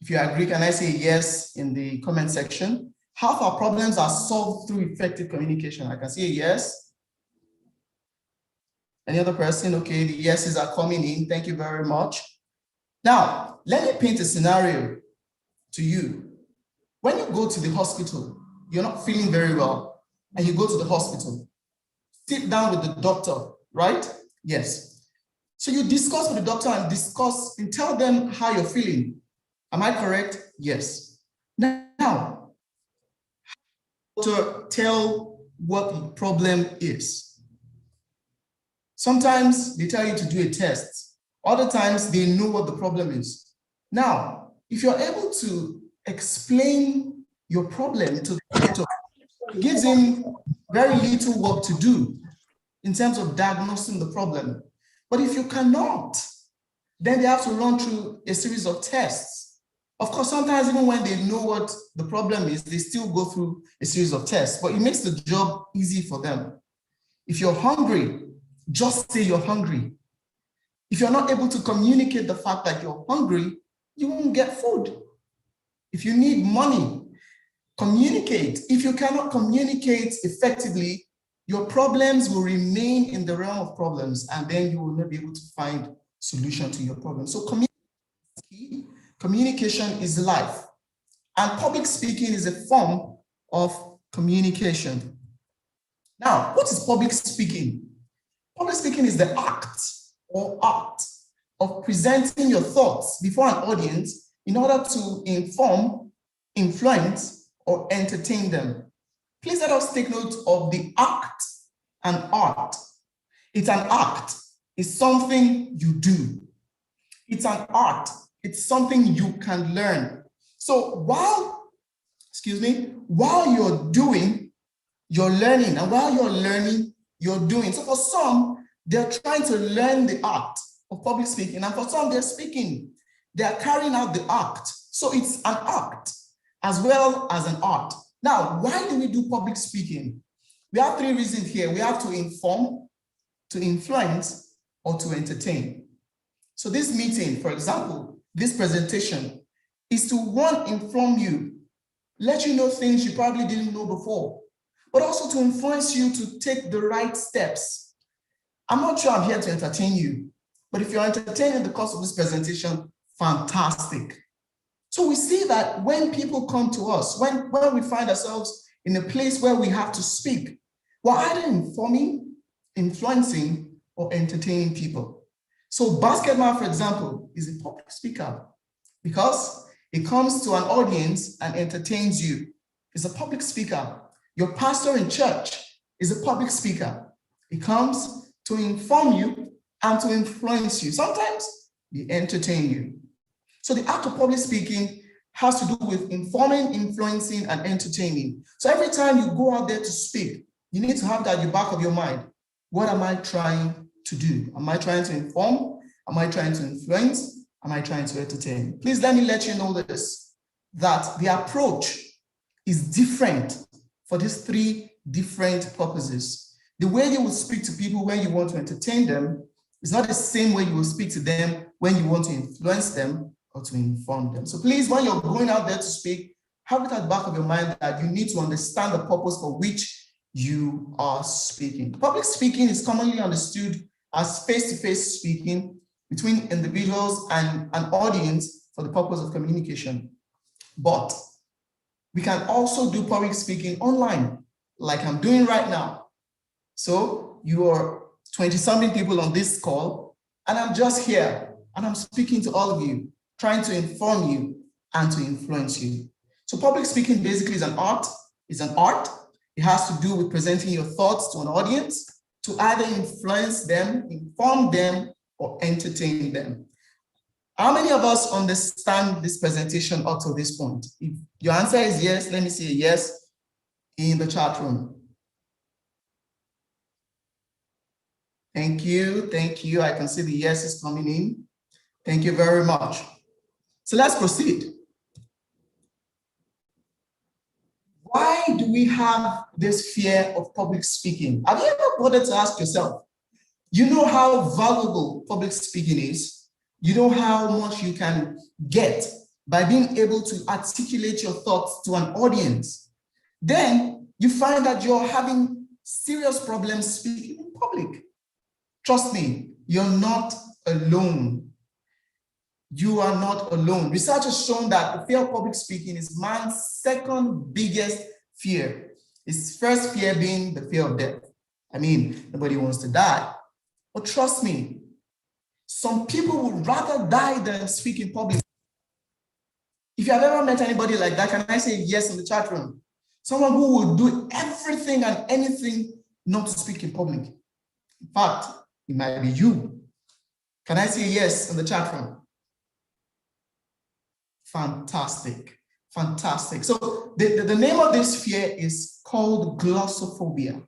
If you agree, can I say yes in the comment section? Half our problems are solved through effective communication. I can say yes. Any other person? Okay, the yeses are coming in. Thank you very much. Now, let me paint a scenario to you. When you go to the hospital, you're not feeling very well, and you go to the hospital, sit down with the doctor, right? Yes. So you discuss with the doctor and tell them how you're feeling. Am I correct? Yes. Now, to tell what the problem is. Sometimes they tell you to do a test. Other times they know what the problem is. Now, if you're able to explain your problem to the doctor, it gives him very little work to do in terms of diagnosing the problem. But if you cannot, then they have to run through a series of tests. Of course, sometimes even when they know what the problem is, they still go through a series of tests, but it makes the job easy for them. If you're hungry, just say you're hungry. If you're not able to communicate the fact that you're hungry, you won't get food. If you need money, communicate. If you cannot communicate effectively, your problems will remain in the realm of problems, and then you will not be able to find solution to your problem. So communication is life, and public speaking is a form of communication. Now, what is public speaking? Public speaking is the act or art of presenting your thoughts before an audience in order to inform, influence, or entertain them. Please let us take note of the act and art. It's an act. It's something you do. It's an art. It's something you can learn. So while you're doing, you're learning. And while you're learning, you're doing. So for some, they're trying to learn the art of public speaking. And for some, they're speaking. They're carrying out the act. So it's an act. as well as an art. Now, why do we do public speaking? We have three reasons here. We have to inform, to influence, or to entertain. So this meeting, for example, this presentation is to, one, inform you, let you know things you probably didn't know before, but also to influence you to take the right steps. I'm not sure I'm here to entertain you, but if you're entertained in the course of this presentation, fantastic. So we see that when people come to us, when we find ourselves in a place where we have to speak, we're either informing, influencing, or entertaining people. So Basketman, for example, is a public speaker because it comes to an audience and entertains you. It's a public speaker. Your pastor in church is a public speaker. It comes to inform you and to influence you. Sometimes they entertain you. So the act of public speaking has to do with informing, influencing, and entertaining. So every time you go out there to speak, you need to have that at the back of your mind. What am I trying to do? Am I trying to inform? Am I trying to influence? Am I trying to entertain? Please let me let you know this, that the approach is different for these three different purposes. The way you will speak to people when you want to entertain them is not the same way you will speak to them when you want to influence them or to inform them. So please, when you're going out there to speak, have it at the back of your mind that you need to understand the purpose for which you are speaking. Public speaking is commonly understood as face-to-face speaking between individuals and an audience for the purpose of communication. But we can also do public speaking online, like I'm doing right now. So you are 20-something people on this call, and I'm just here, and I'm speaking to all of you, trying to inform you and to influence you. So public speaking basically is an art. It's an art. It has to do with presenting your thoughts to an audience to either influence them, inform them, or entertain them. How many of us understand this presentation up to this point? If your answer is yes, let me see a yes in the chat room. Thank you, thank you. I can see the yeses coming in. Thank you very much. So let's proceed. Why do we have this fear of public speaking? Have you ever bothered to ask yourself, you know how valuable public speaking is? You know how much you can get by being able to articulate your thoughts to an audience. Then you find that you're having serious problems speaking in public. Trust me, you're not alone. You are not alone. Research has shown that the fear of public speaking is man's second biggest fear. His first fear being the fear of death. I mean, nobody wants to die. But trust me, some people would rather die than speak in public. If you have ever met anybody like that, can I say yes in the chat room? Someone who would do everything and anything not to speak in public. In fact, it might be you. Can I say yes in the chat room? Fantastic, fantastic. So the name of this fear is called glossophobia.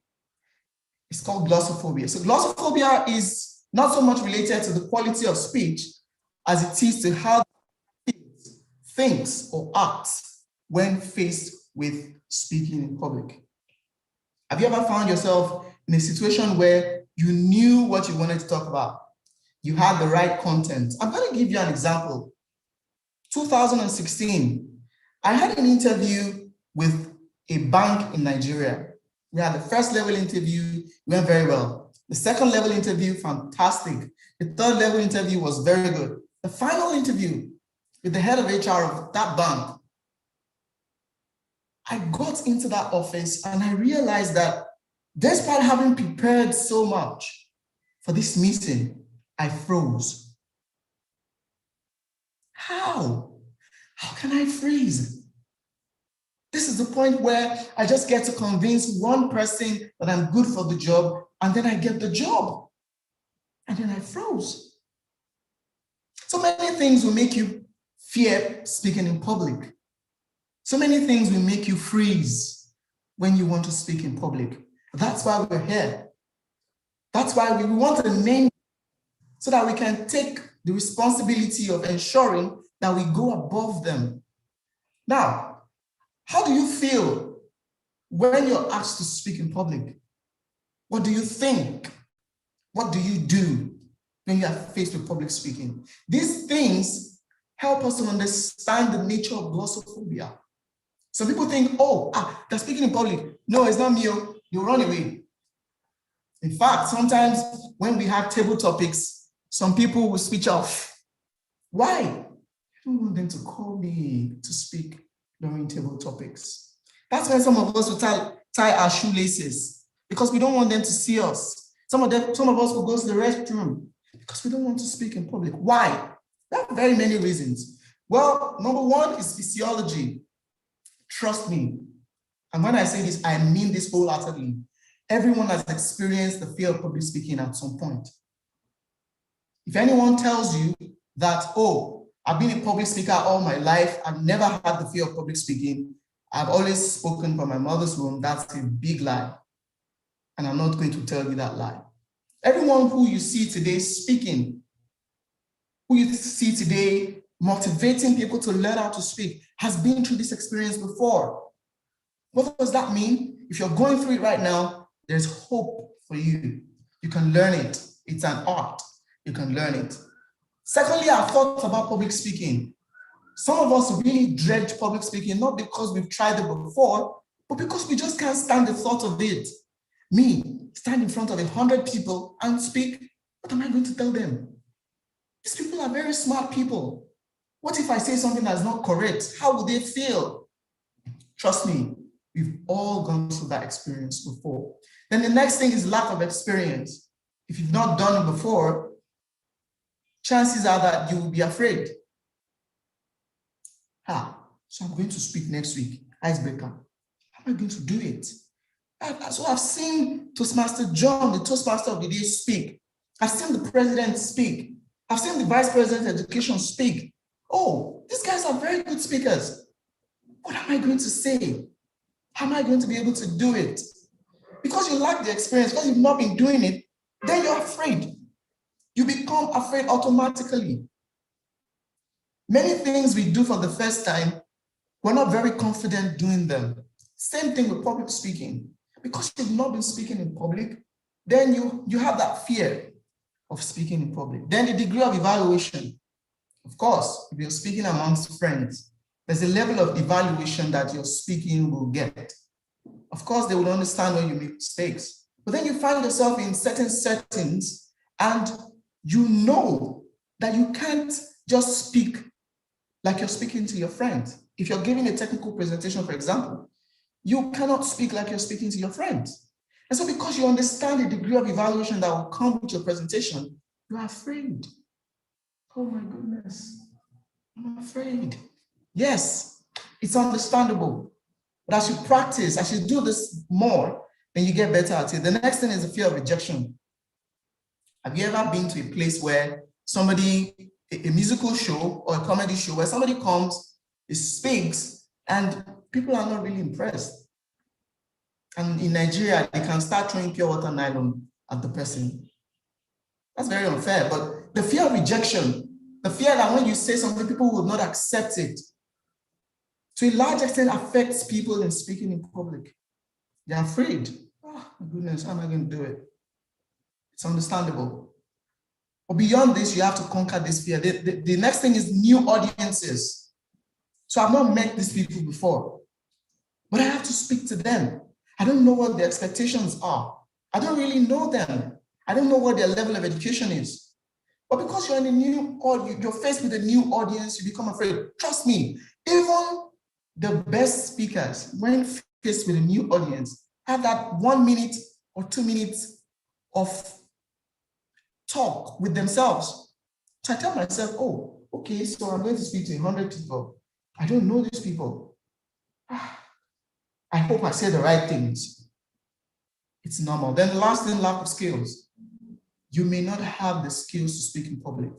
It's called glossophobia. So glossophobia is not so much related to the quality of speech as it is to how it thinks or acts when faced with speaking in public. Have you ever found yourself in a situation where you knew what you wanted to talk about? You had the right content. I'm going to give you an example. 2016, I had an interview with a bank in Nigeria. We had the first level interview, went very well. The second level interview, fantastic. The third level interview was very good. The final interview with the head of HR of that bank, I got into that office and I realized that despite having prepared so much for this meeting, I froze. How? How can I freeze? This is the point where I just get to convince one person that I'm good for the job, and then I get the job. And then I froze. So many things will make you fear speaking in public. So many things will make you freeze when you want to speak in public. That's why we're here. That's why we want a name so that we can take the responsibility of ensuring that we go above them. Now, How do you feel when you're asked to speak in public? What do you think? What do you do when you are faced with public speaking? These things help us to understand the nature of glossophobia. Some people think, oh, they're speaking in public. No, it's not me. You run away. In fact, sometimes when we have table topics, some people will switch off. Why? I don't want them to call me to speak during table topics. That's when some of us will tie our shoelaces because we don't want them to see us. Some of us will go to the restroom because we don't want to speak in public. Why? There are very many reasons. Well, number one is physiology. Trust me. And when I say this, I mean this wholeheartedly. Everyone has experienced the fear of public speaking at some point. If anyone tells you that, oh, I've been a public speaker all my life, I've never had the fear of public speaking, I've always spoken from my mother's womb, that's a big lie. And I'm not going to tell you that lie. Everyone who you see today speaking, who you see today motivating people to learn how to speak, has been through this experience before. What does that mean? If you're going through it right now, there's hope for you. You can learn it. It's an art. You can learn it. Secondly, our thoughts about public speaking. Some of us really dread public speaking, not because we've tried it before, but because we just can't stand the thought of it. Me, stand in front of 100 people and speak, what am I going to tell them? These people are very smart people. What if I say something that's not correct? How would they feel? Trust me, we've all gone through that experience before. Then the next thing is lack of experience. If you've not done it before, chances are that you will be afraid. So I'm going to speak next week, icebreaker. How am I going to do it? So I've seen Toastmaster John, the Toastmaster of the day, speak. I've seen the president speak. I've seen the vice president of education speak. Oh, these guys are very good speakers. What am I going to say? How am I going to be able to do it? Because you lack the experience, because you've not been doing it, then you're afraid. You become afraid automatically. Many things we do for the first time, we're not very confident doing them. Same thing with public speaking. Because you've not been speaking in public, then you have that fear of speaking in public. Then the degree of evaluation. Of course, if you're speaking amongst friends, there's a level of evaluation that your speaking will get. Of course, they will understand when you make mistakes. But then you find yourself in certain settings and you know that you can't just speak like you're speaking to your friends. If you're giving a technical presentation, for example, you cannot speak like you're speaking to your friends. And so because you understand the degree of evaluation that will come with your presentation, you're afraid. Oh my goodness, I'm afraid. Yes, it's understandable. But as you practice, as you do this more, then you get better at it. The next thing is the fear of rejection. Have you ever been to a place where somebody, a musical show or a comedy show, where somebody comes, speaks, and people are not really impressed? And in Nigeria, they can start throwing pure water nylon at the person. That's very unfair. But the fear of rejection, the fear that when you say something, people will not accept it, to a large extent affects people in speaking in public. They're afraid. Oh my goodness, how am I going to do it? It's understandable. But beyond this, you have to conquer this fear. The next thing is new audiences. So I've not met these people before, but I have to speak to them. I don't know what their expectations are. I don't really know them. I don't know what their level of education is. But because you're in a new audience, you're faced with a new audience, you become afraid. Trust me, even the best speakers, when faced with a new audience, have that 1 minute or 2 minutes of talk with themselves. So I tell myself, oh, okay, so I'm going to speak to 100 people. I don't know these people. I hope I say the right things. It's normal. Then the last thing, lack of skills. You may not have the skills to speak in public,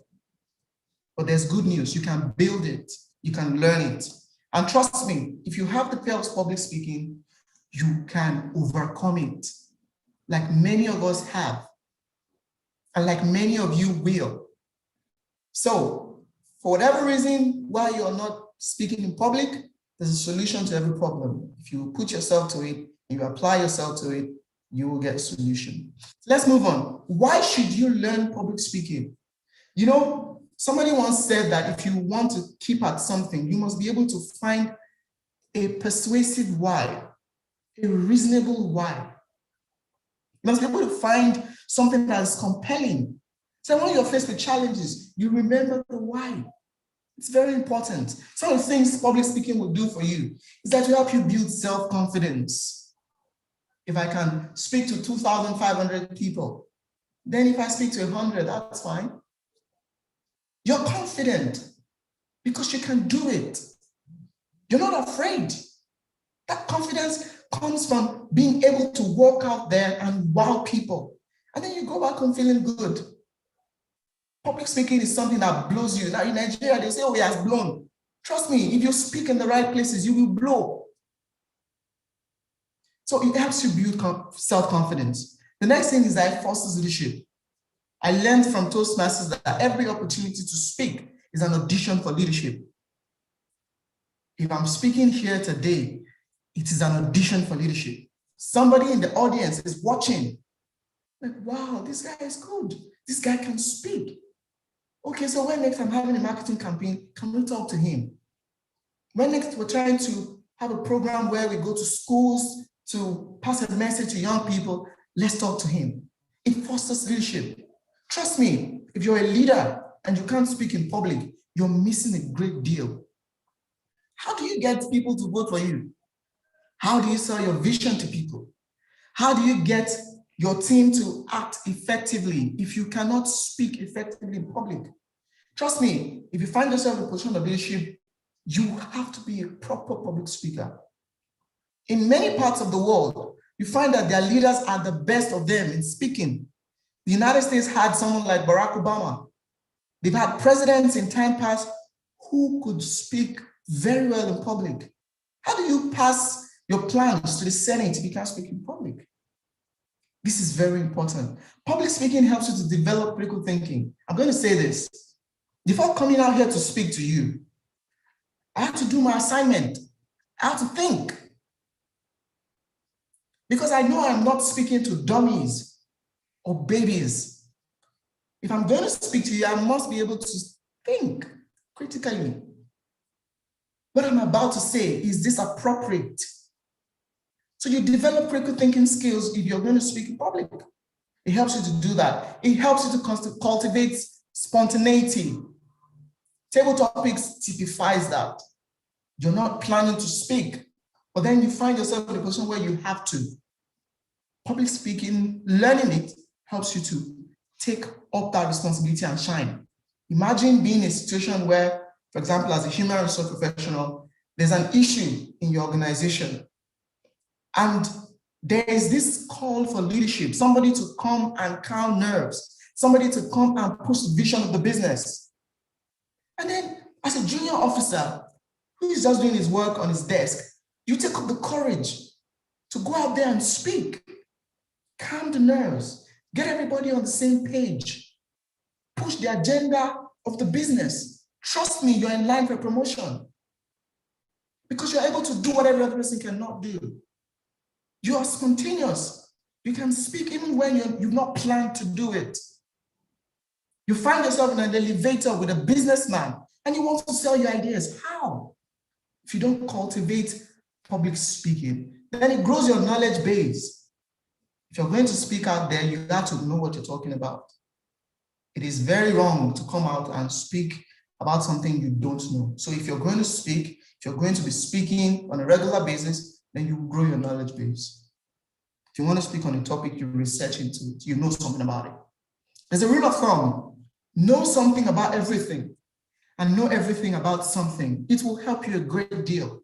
but there's good news. You can build it. You can learn it. And trust me, if you have the fear of public speaking, you can overcome it, like many of us have, and like many of you will. So, for whatever reason, why you're not speaking in public, There's a solution to every problem. If you put yourself to it, and you apply yourself to it, you will get a solution. Let's move on. Why should you learn public speaking? You know, somebody once said that if you want to keep at something, you must be able to find a persuasive why, a reasonable why. You must be able to find something that is compelling. So when you're faced with challenges, you remember the why. It's very important. Some of the things public speaking will do for you is that to help you build self-confidence. If I can speak to 2,500 people, then if I speak to 100, that's fine. You're confident because you can do it. You're not afraid. That confidence comes from being able to walk out there and wow people. And then you go back home feeling good. Public speaking is something that blows you. Now in Nigeria, they say, oh, he has blown. Trust me, if you speak in the right places, you will blow. So it helps you build self-confidence. The next thing is that it fosters leadership. I learned from Toastmasters that every opportunity to speak is an audition for leadership. If I'm speaking here today, it is an audition for leadership. Somebody in the audience is watching. Like, wow, this guy is good. This guy can speak. Okay, so when next I'm having a marketing campaign, can we talk to him? When next we're trying to have a program where we go to schools to pass a message to young people, let's talk to him. It fosters leadership. Trust me, if you're a leader and you can't speak in public, you're missing a great deal. How do you get people to vote for you? How do you sell your vision to people? How do you get your team to act effectively if you cannot speak effectively in public? Trust me, if you find yourself in a position of leadership, you have to be a proper public speaker. In many parts of the world, you find that their leaders are the best of them in speaking. The United States had someone like Barack Obama. They've had presidents in time past who could speak very well in public. How do you pass your plans to the Senate if you can't speak in public? This is very important. Public speaking helps you to develop critical thinking. I'm going to say this. Before coming out here to speak to you, I had to do my assignment. I had to think. Because I know I'm not speaking to dummies or babies. If I'm going to speak to you, I must be able to think critically. What I'm about to say, is this appropriate? So you develop critical thinking skills if you're going to speak in public. It helps you to do that. It helps you to cultivate spontaneity. Table topics typifies that. You're not planning to speak, but then you find yourself in a position where you have to. Public speaking, learning it helps you to take up that responsibility and shine. Imagine being in a situation where, for example, as a human resource professional, there's an issue in your organization. And there is this call for leadership, somebody to come and calm nerves, somebody to come and push the vision of the business. And then as a junior officer who is just doing his work on his desk, you take up the courage to go out there and speak, calm the nerves, get everybody on the same page, push the agenda of the business. Trust me, you're in line for promotion because you're able to do what every other person cannot do. You are spontaneous. You can speak even when you've not planned to do it. You find yourself in an elevator with a businessman and you want to sell your ideas. How? If you don't cultivate public speaking, then it grows your knowledge base. If you're going to speak out there, you have to know what you're talking about. It is very wrong to come out and speak about something you don't know. So if you're going to speak, if you're going to be speaking on a regular basis, then you grow your knowledge base. If you want to speak on a topic, you research into it, you know something about it. There's a rule of thumb: know something about everything and know everything about something. It will help you a great deal.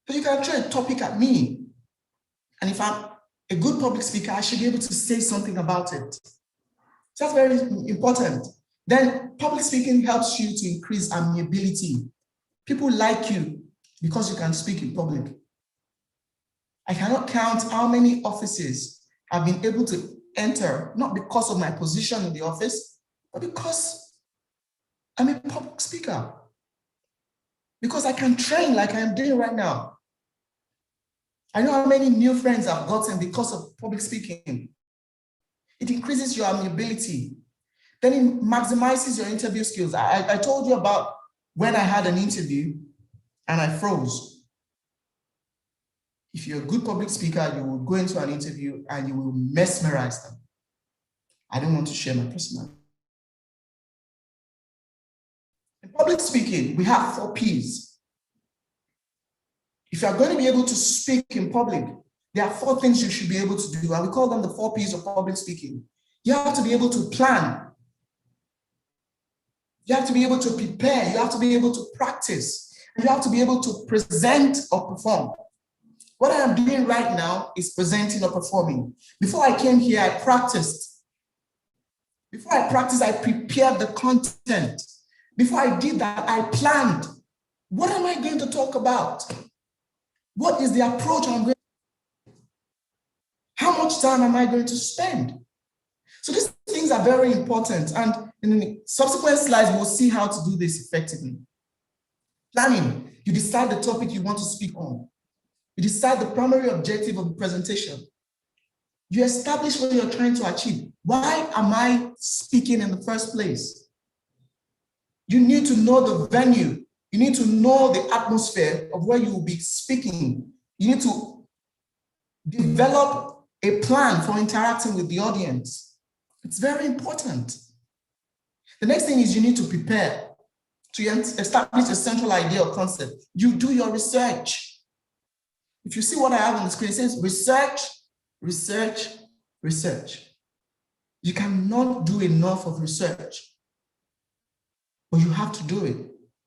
So you can throw a topic at me, and if I'm a good public speaker, I should be able to say something about it. So that's very important. Then public speaking helps you to increase amiability. People like you because you can speak in public. I cannot count how many offices I've been able to enter, not because of my position in the office, but because I'm a public speaker. because I can train like I'm doing right now. I know how many new friends I've gotten because of public speaking. It increases your amenability. Then it maximizes your interview skills. I told you about when I had an interview and I froze. If you're a good public speaker, you will go into an interview and you will mesmerize them. I don't want to share my personal. In public speaking, we have 4 Ps. If you're going to be able to speak in public, there are 4 things you should be able to do, and we call them the 4 Ps of public speaking. You have to be able to plan. You have to be able to prepare. You have to be able to practice. You have to be able to present or perform. What I am doing right now is presenting or performing. Before I came here, I practiced. Before I practiced, I prepared the content. Before I did that, I planned. What am I going to talk about? What is the approach I'm going to? How much time am I going to spend? So these things are very important. And in the subsequent slides, we'll see how to do this effectively. Planning, you decide the topic you want to speak on. You decide the primary objective of the presentation. You establish what you're trying to achieve. Why am I speaking in the first place? You need to know the venue. You need to know the atmosphere of where you will be speaking. You need to develop a plan for interacting with the audience. It's very important. The next thing is you need to prepare to establish a central idea or concept. You do your research. If you see what I have on the screen, it says research, research, research. You cannot do enough of research, but you have to do it.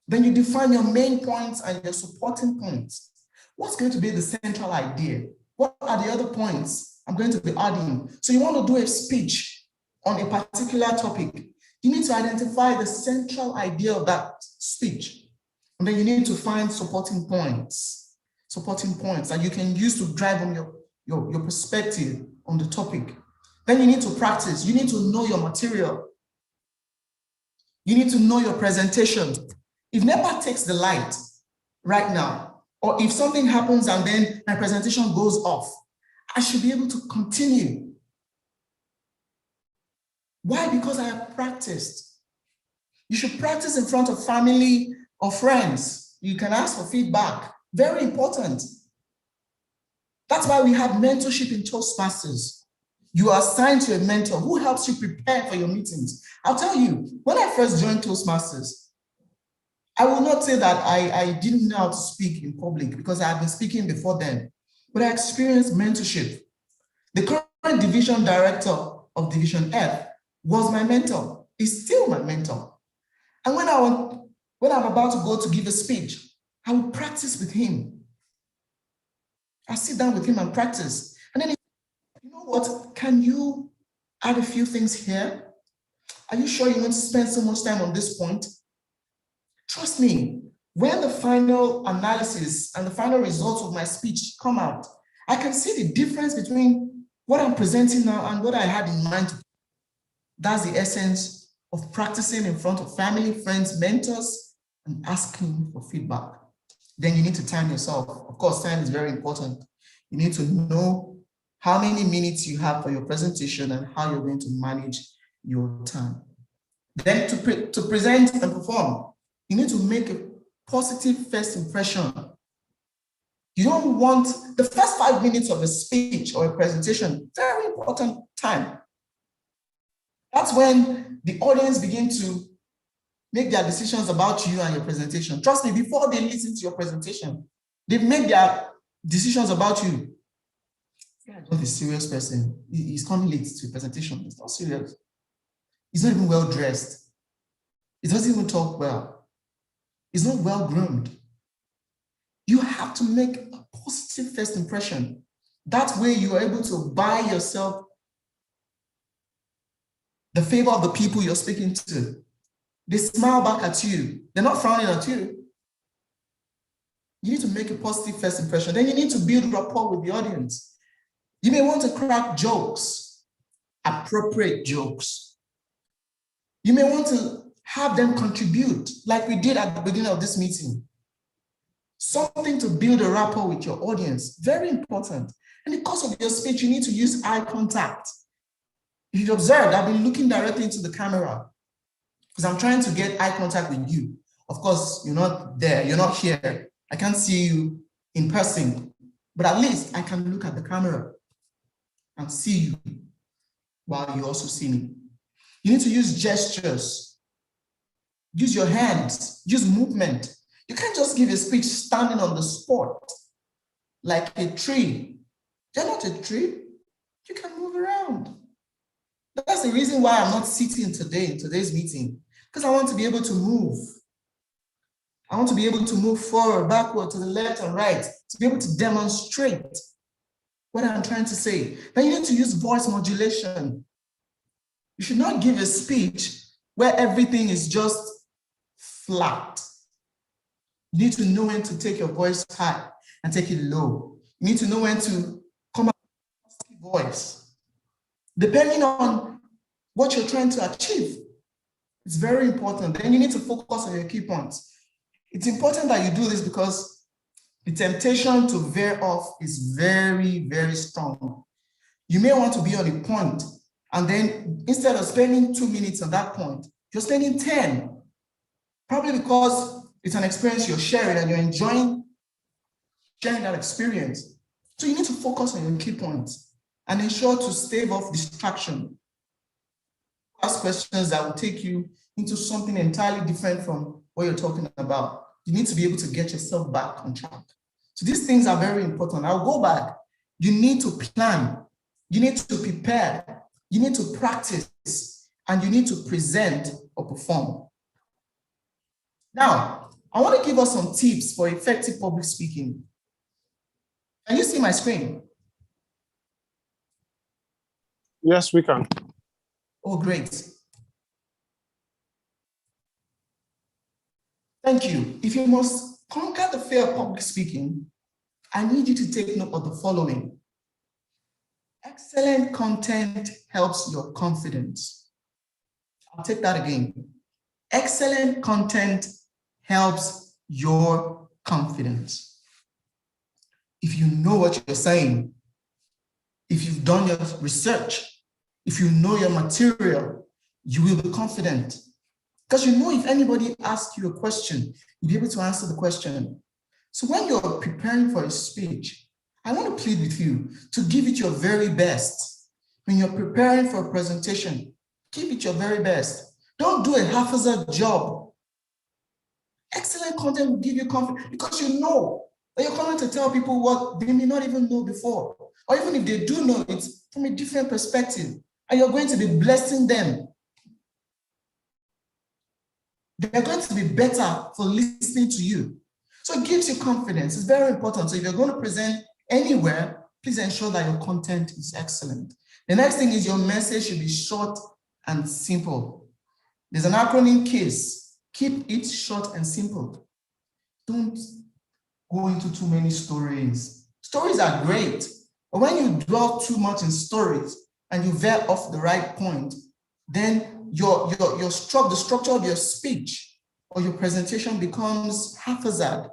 Then you define your main points and your supporting points. What's going to be the central idea? What are the other points I'm going to be adding? So you want to do a speech on a particular topic. You need to identify the central idea of that speech. And then you need to find supporting points that you can use to drive on your perspective on the topic. Then you need to practice. You need to know your material. You need to know your presentation. If NEPA takes the light right now, or if something happens and then my presentation goes off, I should be able to continue. Why? Because I have practiced. You should practice in front of family or friends. You can ask for feedback. Very important. That's why we have mentorship in Toastmasters. You are assigned to a mentor who helps you prepare for your meetings. I'll tell you, when I first joined Toastmasters, I will not say that I didn't know how to speak in public because I had been speaking before then, but I experienced mentorship. The current division director of Division F was my mentor. He's still my mentor. And when I'm about to go to give a speech, I will practice with him. I sit down with him and practice. And then, you know what? Can you add a few things here? Are you sure you want to spend so much time on this point? Trust me, when the final analysis and the final results of my speech come out, I can see the difference between what I'm presenting now and what I had in mind. That's the essence of practicing in front of family, friends, mentors, and asking for feedback. Then you need to time yourself. Of course, time is very important. You need to know how many minutes you have for your presentation and how you're going to manage your time. Then to present and perform, you need to make a positive first impression. You don't want the first 5 minutes of a speech or a presentation, very important time. That's when the audience begin to make their decisions about you and your presentation. Trust me, before they listen to your presentation, they've made their decisions about you. Yeah, not a serious person. He's coming late to a presentation. It's not serious. He's not even well dressed. He doesn't even talk well. He's not well groomed. You have to make a positive first impression. That way you are able to buy yourself the favor of the people you're speaking to. They smile back at you. They're not frowning at you. You need to make a positive first impression. Then you need to build rapport with the audience. You may want to crack jokes, appropriate jokes. You may want to have them contribute, like we did at the beginning of this meeting. Something to build a rapport with your audience, very important. In the course of your speech, you need to use eye contact. If you observe, I've been looking directly into the camera because I'm trying to get eye contact with you. Of course, you're not there, you're not here. I can't see you in person, but at least I can look at the camera and see you while you also see me. You need to use gestures, use your hands, use movement. You can't just give a speech standing on the spot like a tree. You're not a tree, you can move around. That's the reason why I'm not sitting today in today's meeting, because I want to be able to move. I want to be able to move forward, backward, to the left and right, to be able to demonstrate what I'm trying to say. Then you need to use voice modulation. You should not give a speech where everything is just flat. You need to know when to take your voice high and take it low. You need to know when to come up with a voice, depending on what you're trying to achieve. It's very important. Then you need to focus on your key points. It's important that you do this because the temptation to veer off is very, very strong. You may want to be on a point, and then instead of spending 2 minutes on that point, you're spending 10. Probably because it's an experience you're sharing and you're enjoying sharing that experience. So you need to focus on your key points and ensure to stave off distraction. Ask questions that will take you into something entirely different from what you're talking about. You need to be able to get yourself back on track. So these things are very important. I'll go back. You need to plan. You need to prepare. You need to practice. And you need to present or perform. Now, I want to give us some tips for effective public speaking. Can you see my screen? Yes, we can. Oh, great. Thank you. If you must conquer the fear of public speaking, I need you to take note of the following. Excellent content helps your confidence. I'll take that again. Excellent content helps your confidence. If you know what you're saying, if you've done your research, if you know your material, you will be confident. Because you know if anybody asks you a question, you'll be able to answer the question. So when you're preparing for a speech, I want to plead with you to give it your very best. When you're preparing for a presentation, give it your very best. Don't do a haphazard job. Excellent content will give you confidence because you know that you're coming to tell people what they may not even know before. Or even if they do know it from a different perspective, and you're going to be blessing them. They're going to be better for listening to you. So it gives you confidence. It's very important. So if you're going to present anywhere, please ensure that your content is excellent. The next thing is your message should be short and simple. There's an acronym KISS. Keep it short and simple. Don't go into too many stories. Stories are great, but when you dwell too much in stories and you veer off the right point, then the structure of your speech or your presentation becomes haphazard.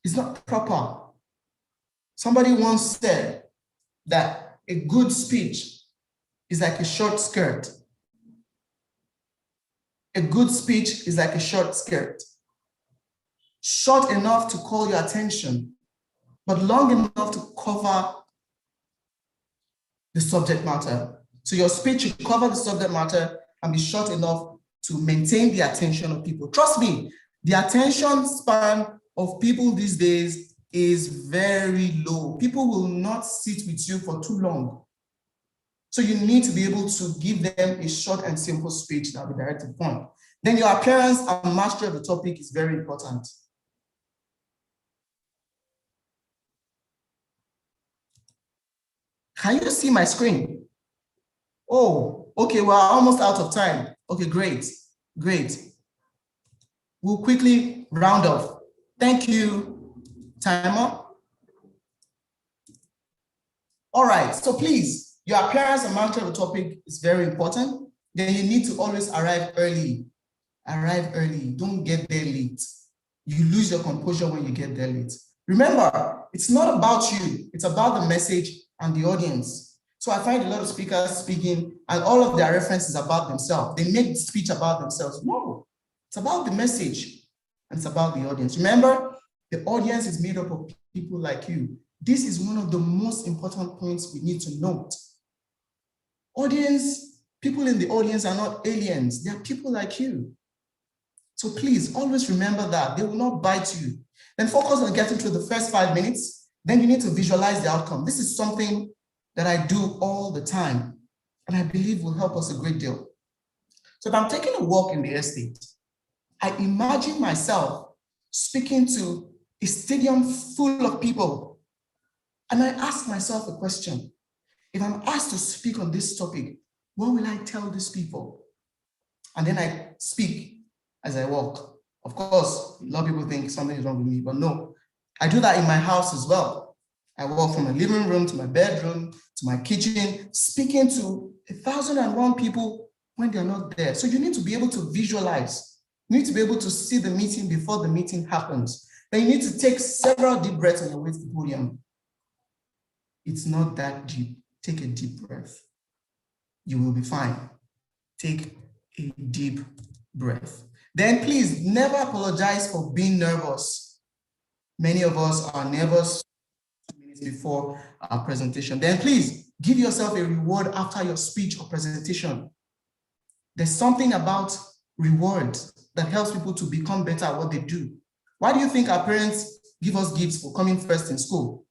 It's not proper. Somebody once said that a good speech is like a short skirt. A good speech is like a short skirt. Short enough to call your attention, but long enough to cover the subject matter. So your speech should cover the subject matter and be short enough to maintain the attention of people. Trust me, the attention span of people these days is very low. People will not sit with you for too long. So you need to be able to give them a short and simple speech that will be direct to the point. Then your appearance and mastery of the topic is very important. Can you see my screen? Oh, okay, we're almost out of time. Okay, great, great. We'll quickly round off. Thank you, timer. All right, so please, your appearance and mastery of the topic is very important. Then you need to always arrive early. Arrive early, don't get there late. You lose your composure when you get there late. Remember, it's not about you. It's about the message and the audience. So I find a lot of speakers speaking and all of their references about themselves. They make the speech about themselves. No, it's about the message and it's about the audience. Remember, the audience is made up of people like you. This is one of the most important points we need to note. People in the audience are not aliens. They are people like you. So please always remember that they will not bite you. Then focus on getting through the first 5 minutes. Then you need to visualize the outcome. This is something that I do all the time, and I believe will help us a great deal. So if I'm taking a walk in the estate, I imagine myself speaking to a stadium full of people, and I ask myself a question. If I'm asked to speak on this topic, what will I tell these people? And then I speak as I walk. Of course, a lot of people think something is wrong with me, but no, I do that in my house as well. I walk from my living room to my bedroom to my kitchen, speaking to 1,001 people when they're not there. So you need to be able to visualize. You need to be able to see the meeting before the meeting happens. Then you need to take several deep breaths on your way to the podium. It's not that deep. Take a deep breath. You will be fine. Take a deep breath. Then please never apologize for being nervous. Many of us are nervous 2 minutes before our presentation. Then please give yourself a reward after your speech or presentation. There's something about rewards that helps people to become better at what they do. Why do you think our parents give us gifts for coming first in school?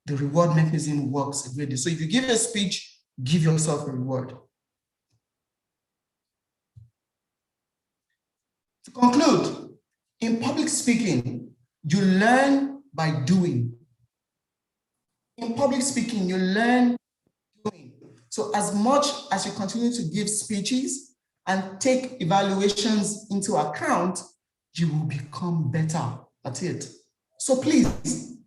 The reward mechanism works a great deal. So if you give a speech, give yourself a reward. To conclude, in public speaking, you learn by doing. In public speaking, you learn by doing. So as much as you continue to give speeches and take evaluations into account, you will become better at it. So please,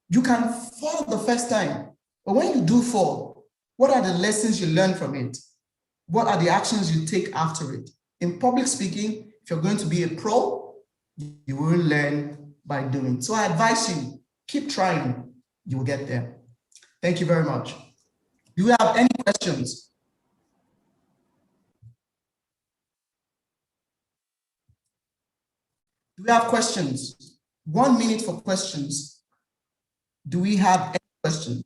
you can fall the first time, but when you do fall, what are the lessons you learn from it? What are the actions you take after it? In public speaking, if you're going to be a pro, you will learn by doing. So I advise you, keep trying, you will get there. Thank you very much. Do you have any questions? Do we have questions? 1 minute for questions. Do we have any questions?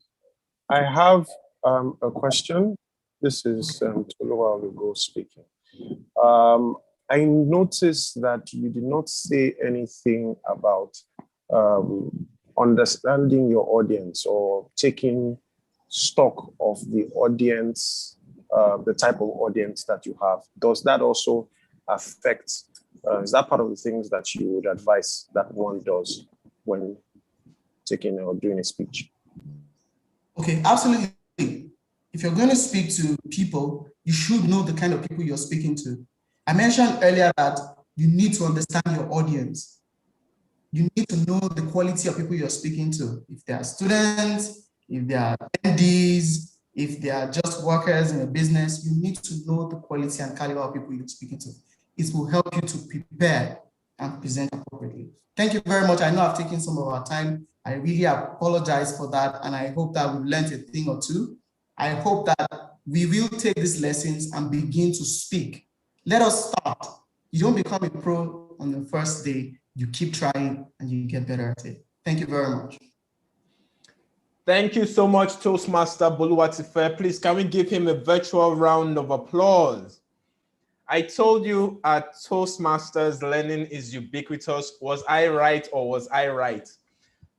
I have a question. This is Toluwa Olugo speaking. I noticed that you did not say anything about understanding your audience or taking stock of the audience, the type of audience that you have. Does that also affect, is that part of the things that you would advise that one does when taking or doing a speech? Okay, absolutely. If you're going to speak to people, you should know the kind of people you're speaking to. I mentioned earlier that you need to understand your audience. You need to know the quality of people you're speaking to. If they are students, if they are MDs, if they are just workers in a business, you need to know the quality and caliber of people you're speaking to. It will help you to prepare and present appropriately. Thank you very much. I know I've taken some of our time. I really apologize for that, and I hope that we've learned a thing or two. I hope that we will take these lessons and begin to speak. Let us start. You don't become a pro on the first day. You keep trying and you get better at it. Thank you very much. Thank you so much, Toastmaster Boluwatife. Please, can we give him a virtual round of applause? I told you at Toastmasters, learning is ubiquitous. Was I right or was I right?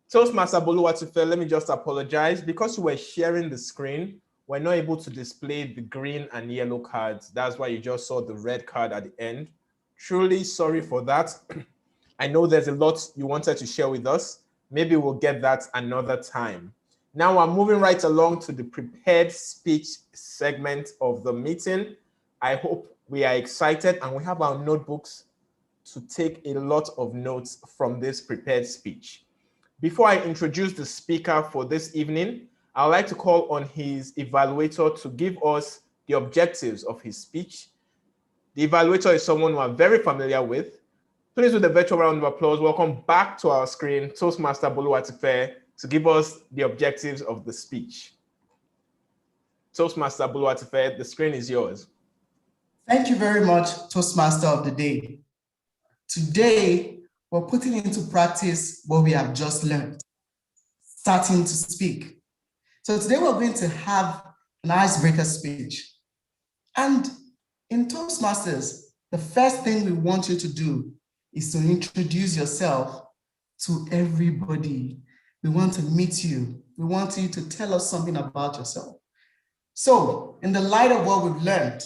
Toastmaster Boluwatife, let me just apologize. Because we were sharing the screen, we're not able to display the green and yellow cards. That's why you just saw the red card at the end. Truly sorry for that. I know there's a lot you wanted to share with us. Maybe we'll get that another time. Now I'm moving right along to the prepared speech segment of the meeting. I hope we are excited and we have our notebooks to take a lot of notes from this prepared speech. Before I introduce the speaker for this evening, I'd like to call on his evaluator to give us the objectives of his speech. The evaluator is someone we are very familiar with. Please, with a virtual round of applause, welcome back to our screen, Toastmaster Boluwatife, to give us the objectives of the speech. Toastmaster Boluwatife, the screen is yours. Thank you very much, Toastmaster of the day. Today, we're putting into practice what we have just learned, starting to speak. So today we're going to have an icebreaker speech. And in Toastmasters, the first thing we want you to do is to introduce yourself to everybody. We want to meet you. We want you to tell us something about yourself. So in the light of what we've learned,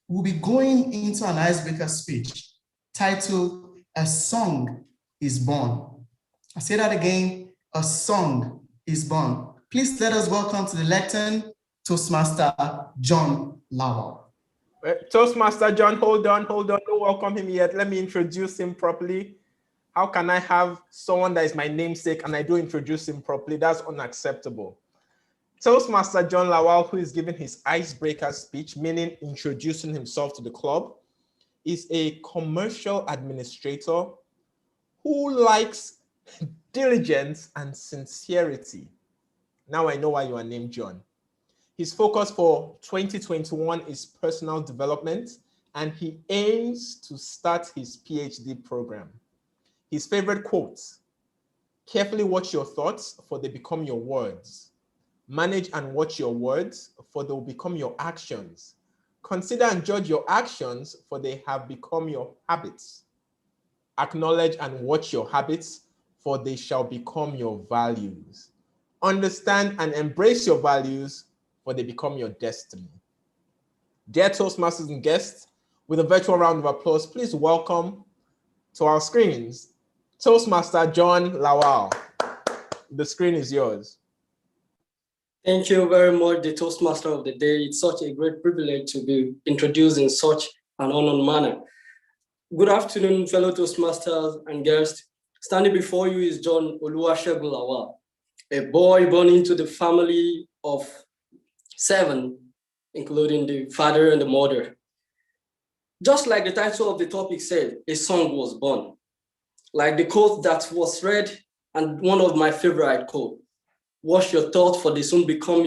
we'll be going into an icebreaker speech titled, A Song is Born. I'll say that again, a song is born. Please let us welcome to the lectern, Toastmaster John Lawal. Toastmaster John, hold on, don't welcome him yet. Let me introduce him properly. How can I have someone that is my namesake and I don't introduce him properly? That's unacceptable. Toastmaster John Lawal, who is giving his icebreaker speech, meaning introducing himself to the club, is a commercial administrator who likes diligence and sincerity. Now I know why you are named John. His focus for 2021 is personal development, and he aims to start his PhD program. His favorite quote: carefully watch your thoughts, for they become your words. Manage and watch your words, for they will become your actions. Consider and judge your actions, for they have become your habits. Acknowledge and watch your habits, for they shall become your values. Understand and embrace your values, for they become your destiny. Dear Toastmasters and guests, with a virtual round of applause, please welcome to our screens, Toastmaster John Lawal. The screen is yours. Thank you very much, the Toastmaster of the day. It's such a great privilege to be introduced in such an honored manner. Good afternoon, fellow Toastmasters and guests. Standing before you is John Oluwasegun Lawal, a boy born into the family of 7, including the father and the mother. Just like the title of the topic said, a song was born. Like the quote that was read, and one of my favorite quotes, wash your thoughts for they soon become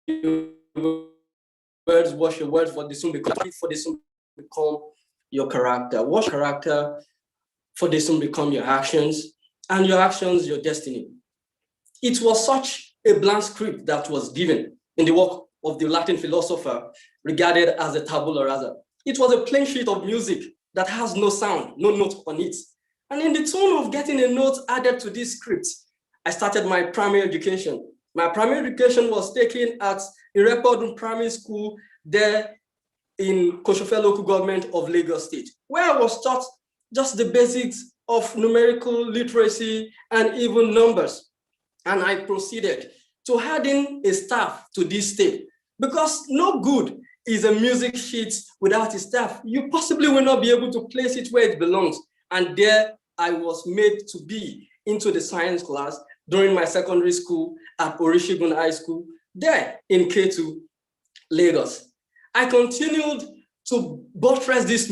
your words, wash your words for they soon become your character. Wash character for they soon become your actions, and your actions your destiny. It was such a blank script that was given in the work of the Latin philosopher regarded as a tabula rasa. It was a plain sheet of music that has no sound, no note on it. And in the tone of getting a note added to this script, I started my primary education. My primary education was taken at Irekodun Primary School there in Koshofe local government of Lagos State, where I was taught just the basics of numerical literacy and even numbers. And I proceeded to add in a staff to this state, because no good is a music sheet without a staff. You possibly will not be able to place it where it belongs. And there I was made to be into the science class during my secondary school at Orishigun High School, there in K2, Lagos. I continued to buttress this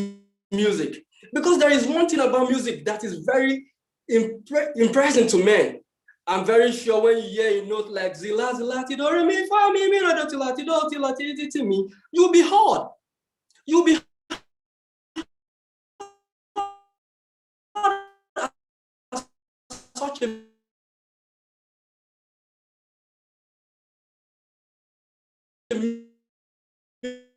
music because there is one thing about music that is very impressive to men. I'm very sure when you hear a note like zila, zila, ti, do, re, mi, fa, mi, do, ti, la, ti, do, ti, la, ti, ti, ti, mi, you'll be hard. You'll be such a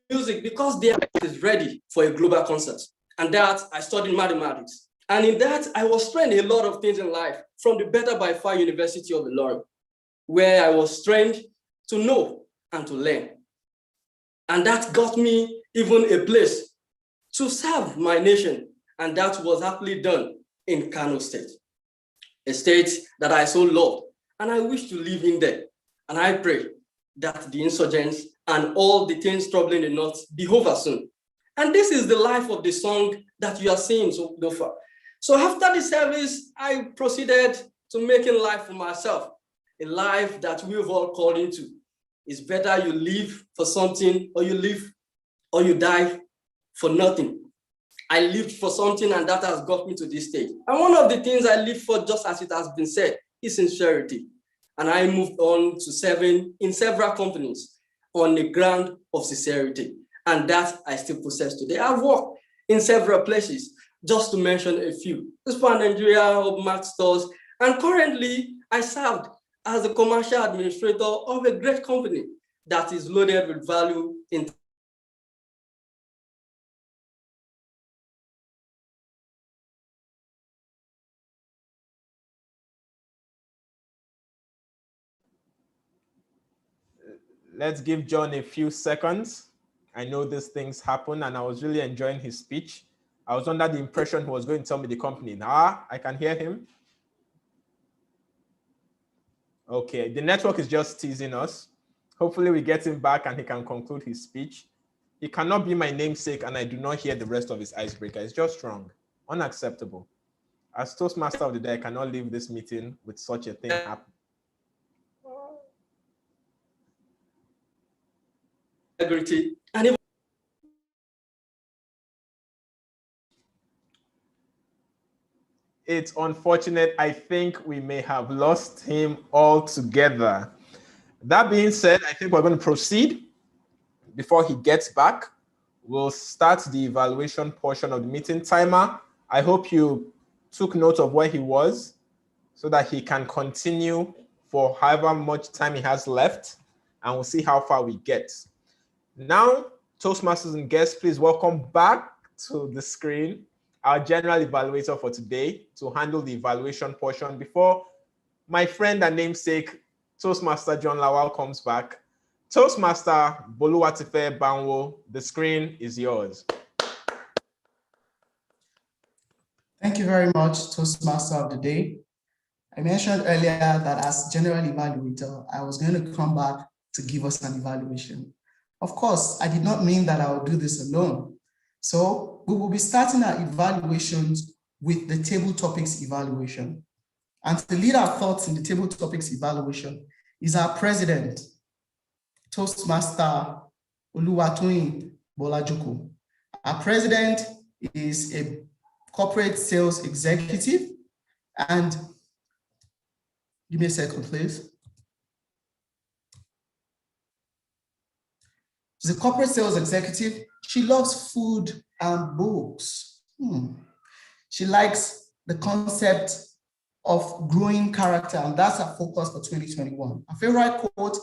music because they is ready for a global concert. And that I studied mathematics. And in that, I was trained a lot of things in life from the Better by Far University of Ilorin, where I was trained to know and to learn. And that got me even a place to serve my nation. And that was happily done in Kano State, a state that I so loved. And I wish to live in there. And I pray that the insurgents and all the things troubling the North be over soon. And this is the life of the song that you are seeing so far. So after the service, I proceeded to making life for myself, a life that we've all called into. It's better you live for something, or you live or you die for nothing. I lived for something and that has got me to this stage. And one of the things I live for, just as it has been said, is sincerity. And I moved on to serving in several companies on the ground of sincerity. And that I still possess today. I've worked in several places, just to mention a few. Span Nigeria, Hubmark stores, and currently I served as the commercial administrator of a great company that is loaded with value in Let's give John a few seconds. I know these things happen and I was really enjoying his speech. I was under the impression he was going to tell me the company. I can hear him. Okay, the network is just teasing us. Hopefully we get him back and he can conclude his speech. He cannot be my namesake and I do not hear the rest of his icebreaker. It's just wrong, unacceptable. As Toastmaster of the day, I cannot leave this meeting with such a thing happen. integrity and even it's unfortunate. I think we may have lost him altogether. That being said, I think we're going to proceed. Before he gets back, we'll start the evaluation portion of the meeting. Timer, I hope you took note of where he was so that he can continue for however much time he has left, and we'll see how far we get. Now, Toastmasters and guests, please welcome back to the screen our general evaluator for today to handle the evaluation portion before my friend and namesake, Toastmaster John Lawal, comes back. Toastmaster Boluwatife Banwo, the screen is yours. Thank you very much, Toastmaster of the day. I mentioned earlier that as general evaluator, I was going to come back to give us an evaluation. Of course, I did not mean that I would do this alone. So we will be starting our evaluations with the table topics evaluation. And to lead our thoughts in the table topics evaluation is our president, Toastmaster Boluwatife Bolajuko. Our president is a corporate sales executive, and give me a second, please. She's a corporate sales executive. She loves food and books. She likes the concept of growing character, and that's her focus for 2021. Her favorite quote,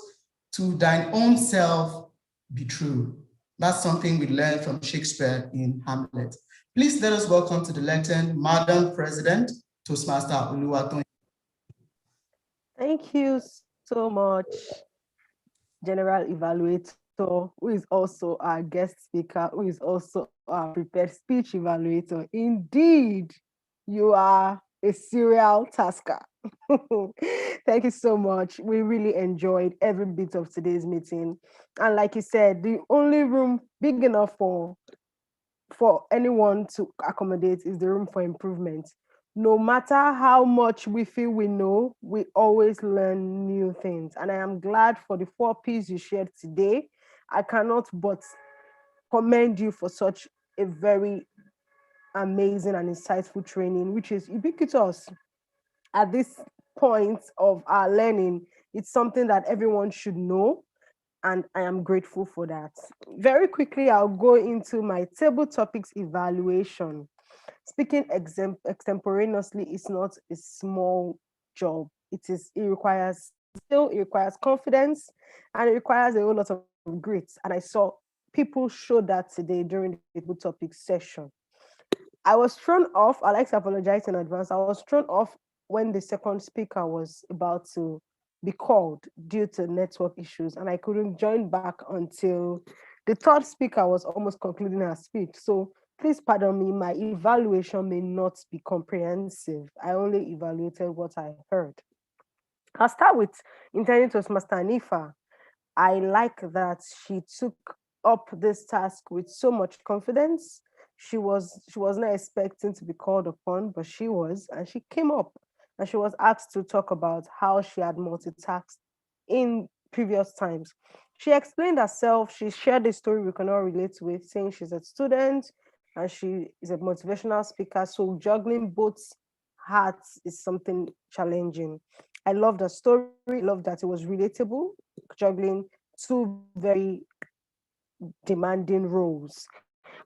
"To thine own self be true." That's something we learned from Shakespeare in Hamlet. Please let us welcome to the lectern, Madam President, Toastmaster Boluwatife. Thank you so much, General Evaluator, who is also our guest speaker, who is also our prepared speech evaluator. Indeed, you are a serial tasker. Thank you so much. We really enjoyed every bit of today's meeting. And like you said, the only room big enough for anyone to accommodate is the room for improvement. No matter how much we feel we know, we always learn new things. And I am glad for the 4 P's you shared today. I cannot but commend you for such a very amazing and insightful training, which is ubiquitous. At this point of our learning, it's something that everyone should know, and I am grateful for that. Very quickly, I'll go into my table topics evaluation. Speaking extemporaneously is not a small job. It requires confidence, and it requires a whole lot of grit. And I saw people show that today during the table topics session. I was thrown off. I like to apologize in advance. I was thrown off when the second speaker was about to be called due to network issues, and I couldn't join back until the third speaker was almost concluding her speech. So please pardon me, my evaluation may not be comprehensive. I only evaluated what I heard. I'll start with Intending Toastmaster Anifa. I like that she took up this task with so much confidence. She was not expecting to be called upon, but she was, and she came up and she was asked to talk about how she had multitasked in previous times. She explained herself. She shared a story we can all relate with, saying she's a student and she is a motivational speaker. So juggling both hats is something challenging. I loved her story. I loved that it was relatable, juggling two very demanding roles.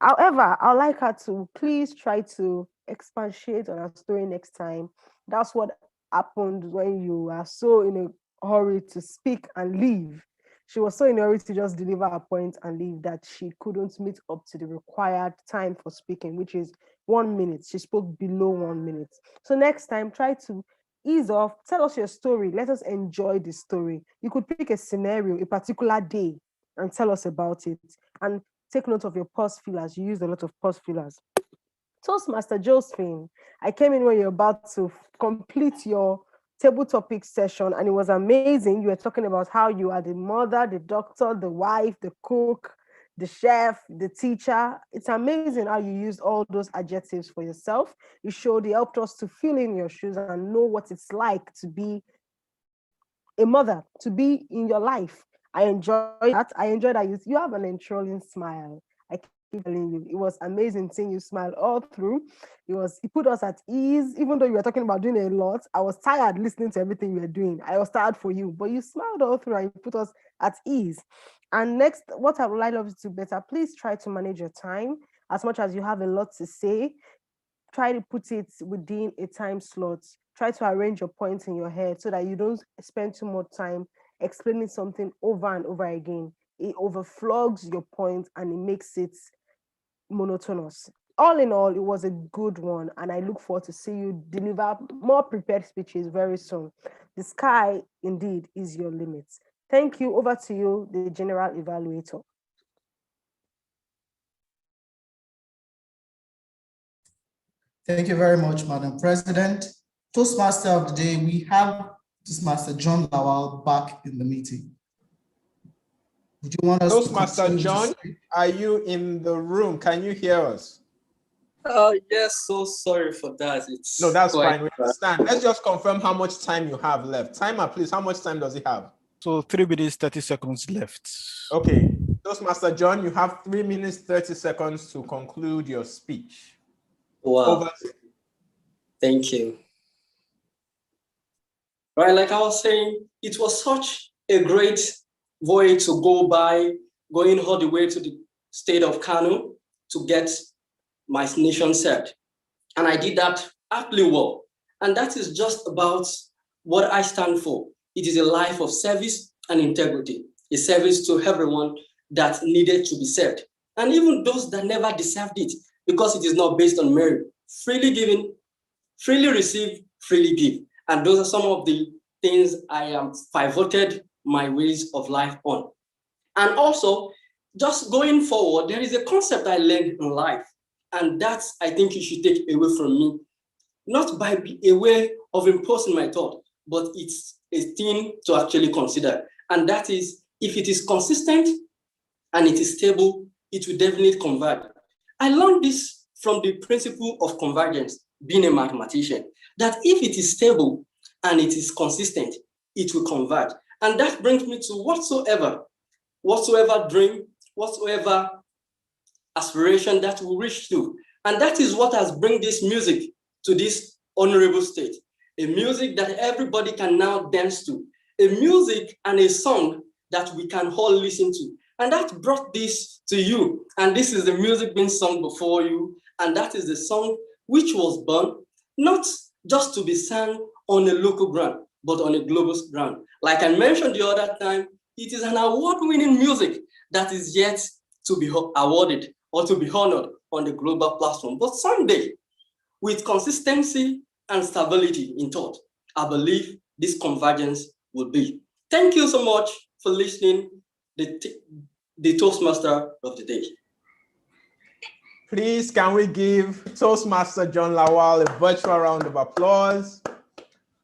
However, I'd like her to please try to expatiate on her story next time. That's what happened when you are so in a hurry to speak and leave. She was so in a hurry to just deliver her point and leave that she couldn't meet up to the required time for speaking, which is 1 minute. She spoke below 1 minute. So next time, try to ease off, tell us your story. Let us enjoy the story. You could pick a scenario, a particular day, and tell us about it. And take note of your pause fillers. You used a lot of pause fillers. Toastmaster Josephine, I came in when you're about to complete your table topic session, and it was amazing. You were talking about how you are the mother, the doctor, the wife, the cook, the chef, the teacher. It's amazing how you used all those adjectives for yourself. You helped us to fill in your shoes and know what it's like to be a mother, to be in your life. I enjoy that. I enjoy that you have an enthralling smile. I keep telling you, it was amazing seeing you smile all through. It put us at ease, even though you were talking about doing a lot. I was tired listening to everything you were doing. I was tired for you, but you smiled all through and you put us at ease. And next, what I would like love you to do better, please try to manage your time. As much as you have a lot to say, try to put it within a time slot. Try to arrange your points in your head so that you don't spend too much time explaining something over and over again. It overflogs your point and it makes it monotonous. All in all, it was a good one, and I look forward to see you deliver more prepared speeches very soon. The sky indeed is your limit. Thank you. Over to you, the general evaluator. Thank you very much, Madam President. Toastmaster of the day, we have Toastmaster John Lawal back in the meeting. Would you want us Toastmaster to John, are you in the room? Can you hear us? Yes, so sorry for that. No, that's fine. We understand. Let's just confirm how much time you have left. Timer, please. How much time does he have? So 3 minutes, 30 seconds left. Okay. Toastmaster John, you have 3 minutes, 30 seconds to conclude your speech. Wow. Thank you. Right, like I was saying, it was such a great voyage to go by, going all the way to the state of Kano to get my nation served. And I did that aptly well. And that is just about what I stand for. It is a life of service and integrity, a service to everyone that needed to be served. And even those that never deserved it, because it is not based on merit. Freely given, freely receive, freely give. And those are some of the things I am pivoted my ways of life on. And also, just going forward, there is a concept I learned in life. And that's, I think you should take away from me. Not by a way of imposing my thought, but it's a thing to actually consider. And that is, if it is consistent and it is stable, it will definitely converge. I learned this from the principle of convergence, being a mathematician, that if it is stable and it is consistent, it will converge. And that brings me to whatsoever dream, whatsoever aspiration that we reach to. And that is what has brought this music to this honorable state. A music that everybody can now dance to. A music and a song that we can all listen to. And that brought this to you. And this is the music being sung before you. And that is the song which was born, not just to be sung on a local ground, but on a global ground. Like I mentioned the other time, it is an award-winning music that is yet to be awarded or to be honored on the global platform. But someday, with consistency and stability in thought, I believe this convergence will be. Thank you so much for listening, the Toastmaster of the day. Please, can we give Toastmaster John Lawal a virtual round of applause?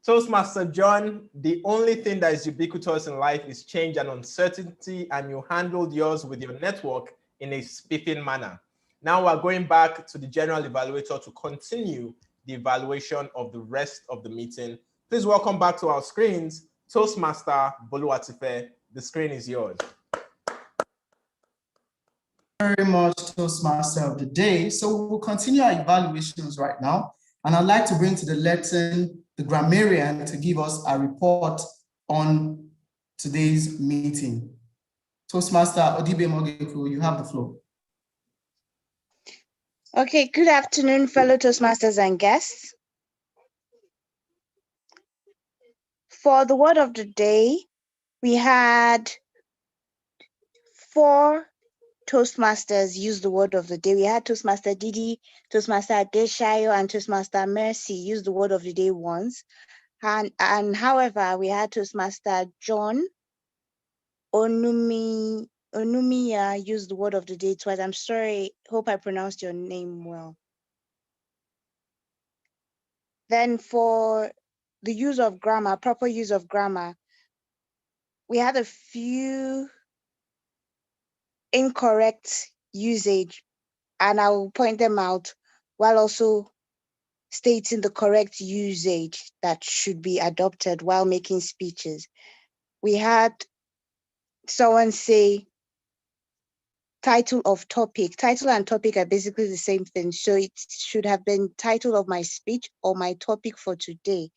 Toastmaster John, the only thing that is ubiquitous in life is change and uncertainty, and you handled yours with your network in a spiffing manner. Now we're going back to the general evaluator to continue the evaluation of the rest of the meeting. Please welcome back to our screens, Toastmaster Boluwatife. The screen is yours. Very much, Toastmaster of the day. So we'll continue our evaluations right now. And I'd like to bring to the lectern the grammarian to give us a report on today's meeting. Toastmaster Odibe Mogeku, you have the floor. Okay, good afternoon, fellow Toastmasters and guests. For the word of the day, we had 4 Toastmasters use the word of the day. We had Toastmaster Didi, Toastmaster Adeshayo, and Toastmaster Mercy use the word of the day once. And however, we had Toastmaster John Onumiya use the word of the day twice. I'm sorry, hope I pronounced your name well. Then for the use of grammar, proper use of grammar, we had a few incorrect usage, and I will point them out while also stating the correct usage that should be adopted while making speeches. We had someone say title of topic. Title and topic are basically the same thing, so it should have been title of my speech or my topic for today.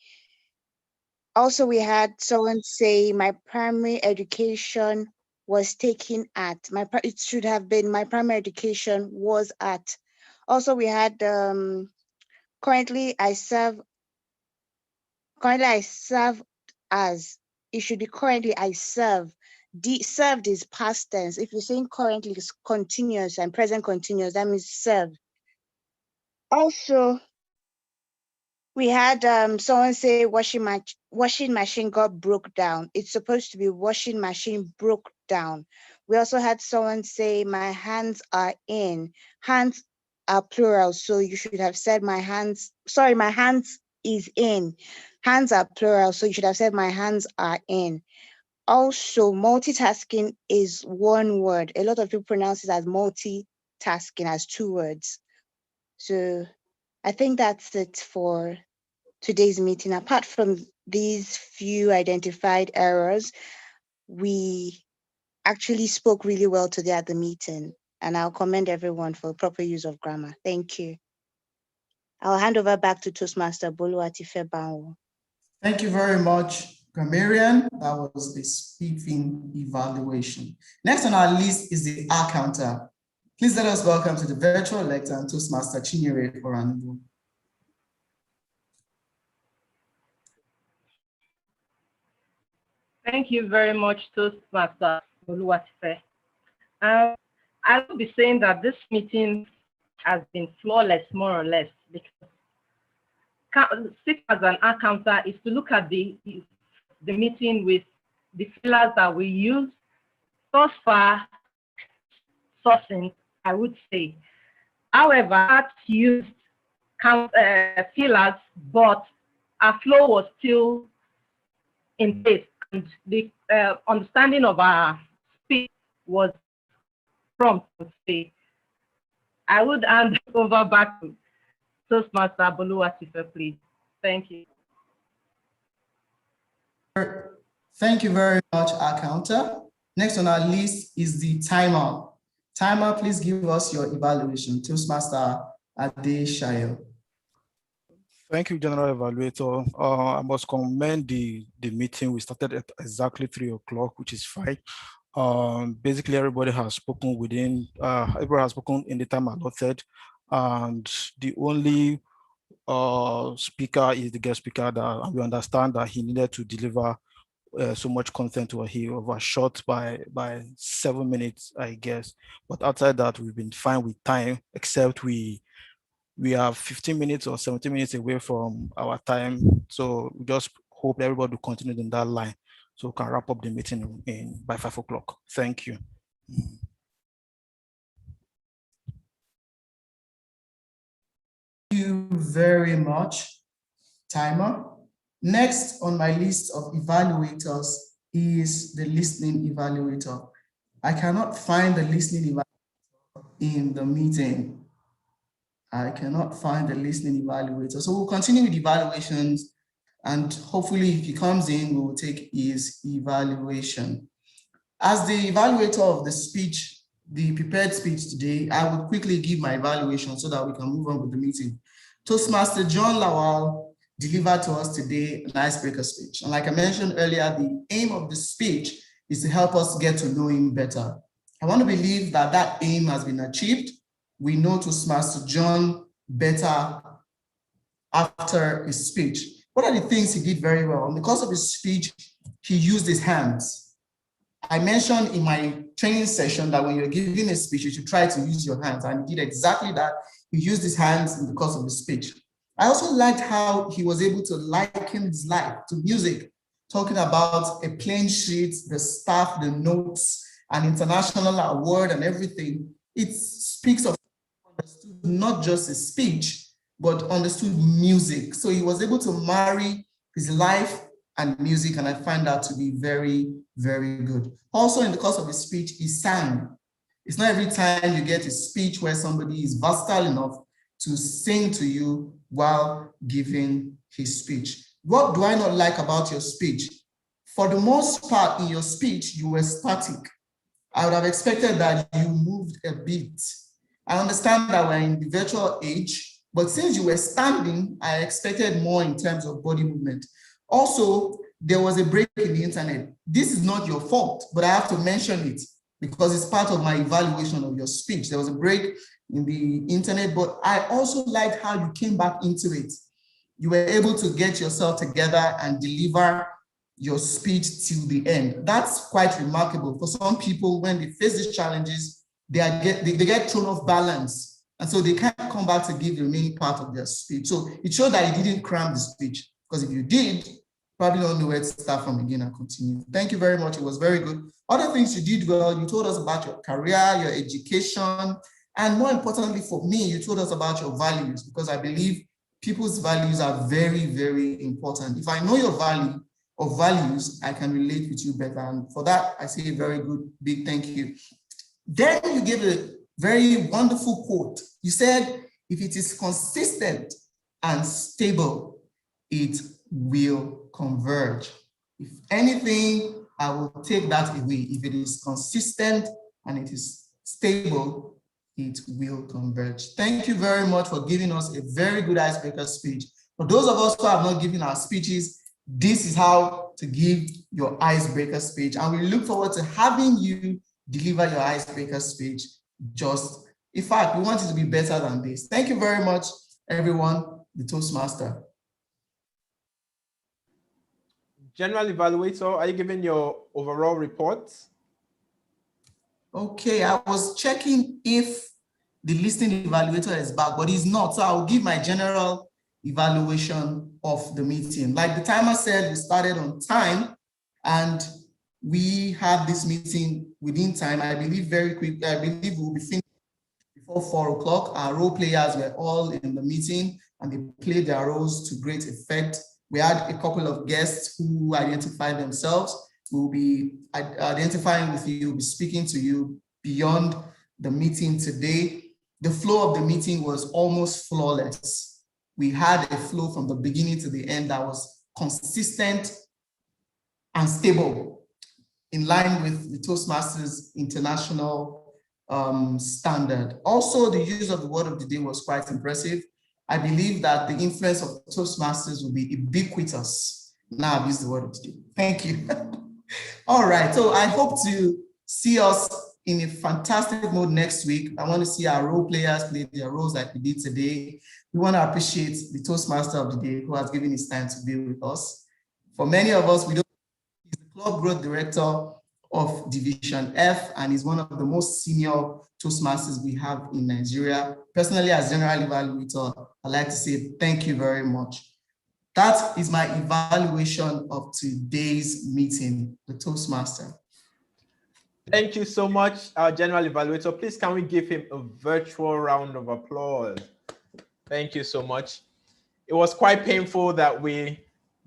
Also, we had someone say my primary education was taken at. It should have been my primary education was at. Also, we had currently I serve as. It should be currently I serve. Served is past tense. If you're saying currently is continuous and present continuous, that means served. Also, we had someone say washing machine got broke down. It's supposed to be washing machine broke down. We also had someone say my hands are in. Hands are plural, so you should have said my hands. Sorry, my hands is in. Hands are plural, so you should have said my hands are in. Also, multitasking is one word. A lot of people pronounce it as multitasking, as 2 words. So I think that's it for today's meeting. Apart from these few identified errors, we actually spoke really well today at the meeting, and I'll commend everyone for proper use of grammar. Thank you. I'll hand over back to Toastmaster Boluwatife Banwo. Thank you very much, grammarian. That was the speaking evaluation. Next on our list is the R counter. Please let us welcome to the virtual lectern Toastmaster Chinyere Oranugbo. Thank you very much, Toastmaster Boluwatife. I will be saying that this meeting has been flawless, more or less, because sit as an accountant is to look at the meeting with the pillars that we use. Thus far, sourcing, I would say. However, that's used pillars, but our flow was still in place, and the understanding of our speech was prompt to say. I would hand over back to Toastmaster Boluwatife, please. Thank you. Thank you very much, our counter. Next on our list is the timer. Timer, please give us your evaluation. Toastmaster Adeshayo. Thank you, General Evaluator. I must commend the meeting. We started at exactly 3 o'clock, which is fine. Basically, everybody has spoken everybody has spoken in the time allotted, and the only speaker is the guest speaker, and we understand that he needed to deliver so much content, or he overshot by 7 minutes, I guess. But outside that, we've been fine with time, except we are 15 minutes or 17 minutes away from our time. So we just hope everybody will continue in that line, so we can wrap up the meeting by 5 o'clock. Thank you. Thank you very much, timer. Next on my list of evaluators is the listening evaluator. I cannot find the listening evaluator in the meeting. I cannot find the listening evaluator. So we'll continue with evaluations, and hopefully if he comes in, we will take his evaluation. As the evaluator of the speech the prepared speech today, I would quickly give my evaluation so that we can move on with the meeting. Toastmaster John Lawal delivered to us today an icebreaker speech. And like I mentioned earlier, the aim of the speech is to help us get to know him better. I want to believe that that aim has been achieved. We know Toastmaster John better after his speech. What are the things he did very well? And because of his speech, he used his hands. I mentioned in my training session that when you're giving a speech, you should try to use your hands, and he did exactly that. He used his hands because of the speech. I also liked how he was able to liken his life to music, talking about a plain sheet, the staff, the notes, an international award and everything. It speaks of not just his speech, but understood music. So he was able to marry his life and music, and I find that to be very, very good. Also, in the course of his speech, he sang. It's not every time you get a speech where somebody is versatile enough to sing to you while giving his speech. What do I not like about your speech? For the most part in your speech, you were static. I would have expected that you moved a bit. I understand that we're in the virtual age, but since you were standing, I expected more in terms of body movement. Also, there was a break in the internet. This is not your fault, but I have to mention it because it's part of my evaluation of your speech. There was a break in the internet, but I also liked how you came back into it. You were able to get yourself together and deliver your speech till the end. That's quite remarkable. For some people, when they face these challenges, they get thrown off balance. And so they can't come back to give the remaining part of their speech. So it showed that you didn't cram the speech, because if you did, probably don't know where to start from again and continue. Thank you very much. It was very good. Other things you did well, you told us about your career, your education, and more importantly for me, you told us about your values, because I believe people's values are very, very important. If I know your value or values, I can relate with you better. And for that, I say a very good, big thank you. Then you gave a very wonderful quote. You said, if it is consistent and stable, it will converge. If anything, I will take that away. If it is consistent and it is stable, it will converge. Thank you very much for giving us a very good icebreaker speech. For those of us who have not given our speeches, this is how to give your icebreaker speech. And we look forward to having you deliver your icebreaker speech. In fact, we want it to be better than this. Thank you very much, everyone, the Toastmaster. General evaluator, are you giving your overall report? Okay, I was checking if the listening evaluator is back, but he's not. So I'll give my general evaluation of the meeting. Like the timer said, we started on time and we have this meeting within time. I believe very quick. I believe we'll be finished before 4 o'clock. Our role players were all in the meeting and they played their roles to great effect. We had a couple of guests who identified themselves. We'll be identifying with you, we'll be speaking to you beyond the meeting today. The flow of the meeting was almost flawless. We had a flow from the beginning to the end that was consistent and stable, in line with the Toastmasters International standard. Also, the use of the word of the day was quite impressive. I believe that the influence of Toastmasters will be ubiquitous. Now I've used the word of the day. Thank you. All right, so I hope to see us in a fantastic mode next week. I want to see our role players play their roles like we did today. We want to appreciate the Toastmaster of the day who has given his time to be with us. For many of us, he's the Club Growth Director of Division F, and he's one of the most senior Toastmasters we have in Nigeria. Personally, as General Evaluator, I'd like to say thank you very much. That is my evaluation of today's meeting, the Toastmaster. Thank you so much, our General Evaluator. Please, can we give him a virtual round of applause? Thank you so much. It was quite painful that we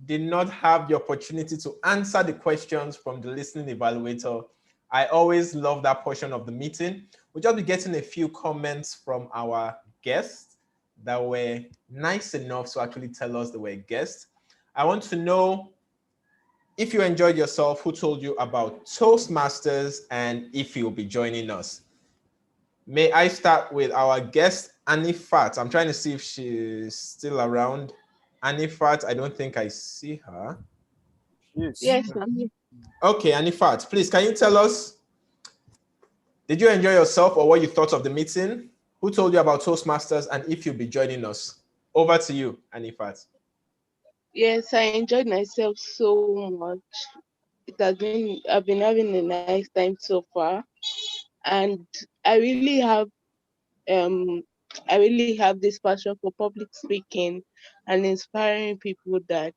did not have the opportunity to answer the questions from the listening evaluator. I always love that portion of the meeting. We'll just be getting a few comments from our guests that were nice enough to actually tell us they were guests. I want to know if you enjoyed yourself, who told you about Toastmasters, and if you'll be joining us. May I start with our guest, Anifat? I'm trying to see if she's still around. Anifat, I don't think I see her. Yes, I'm here. Okay, Anifat, please, can you tell us, did you enjoy yourself or what you thought of the meeting? Who told you about Toastmasters and if you'll be joining us? Over to you, Anifat. Yes, I enjoyed myself so much. I've been having a nice time so far, and I really have um I really have this passion for public speaking and inspiring people that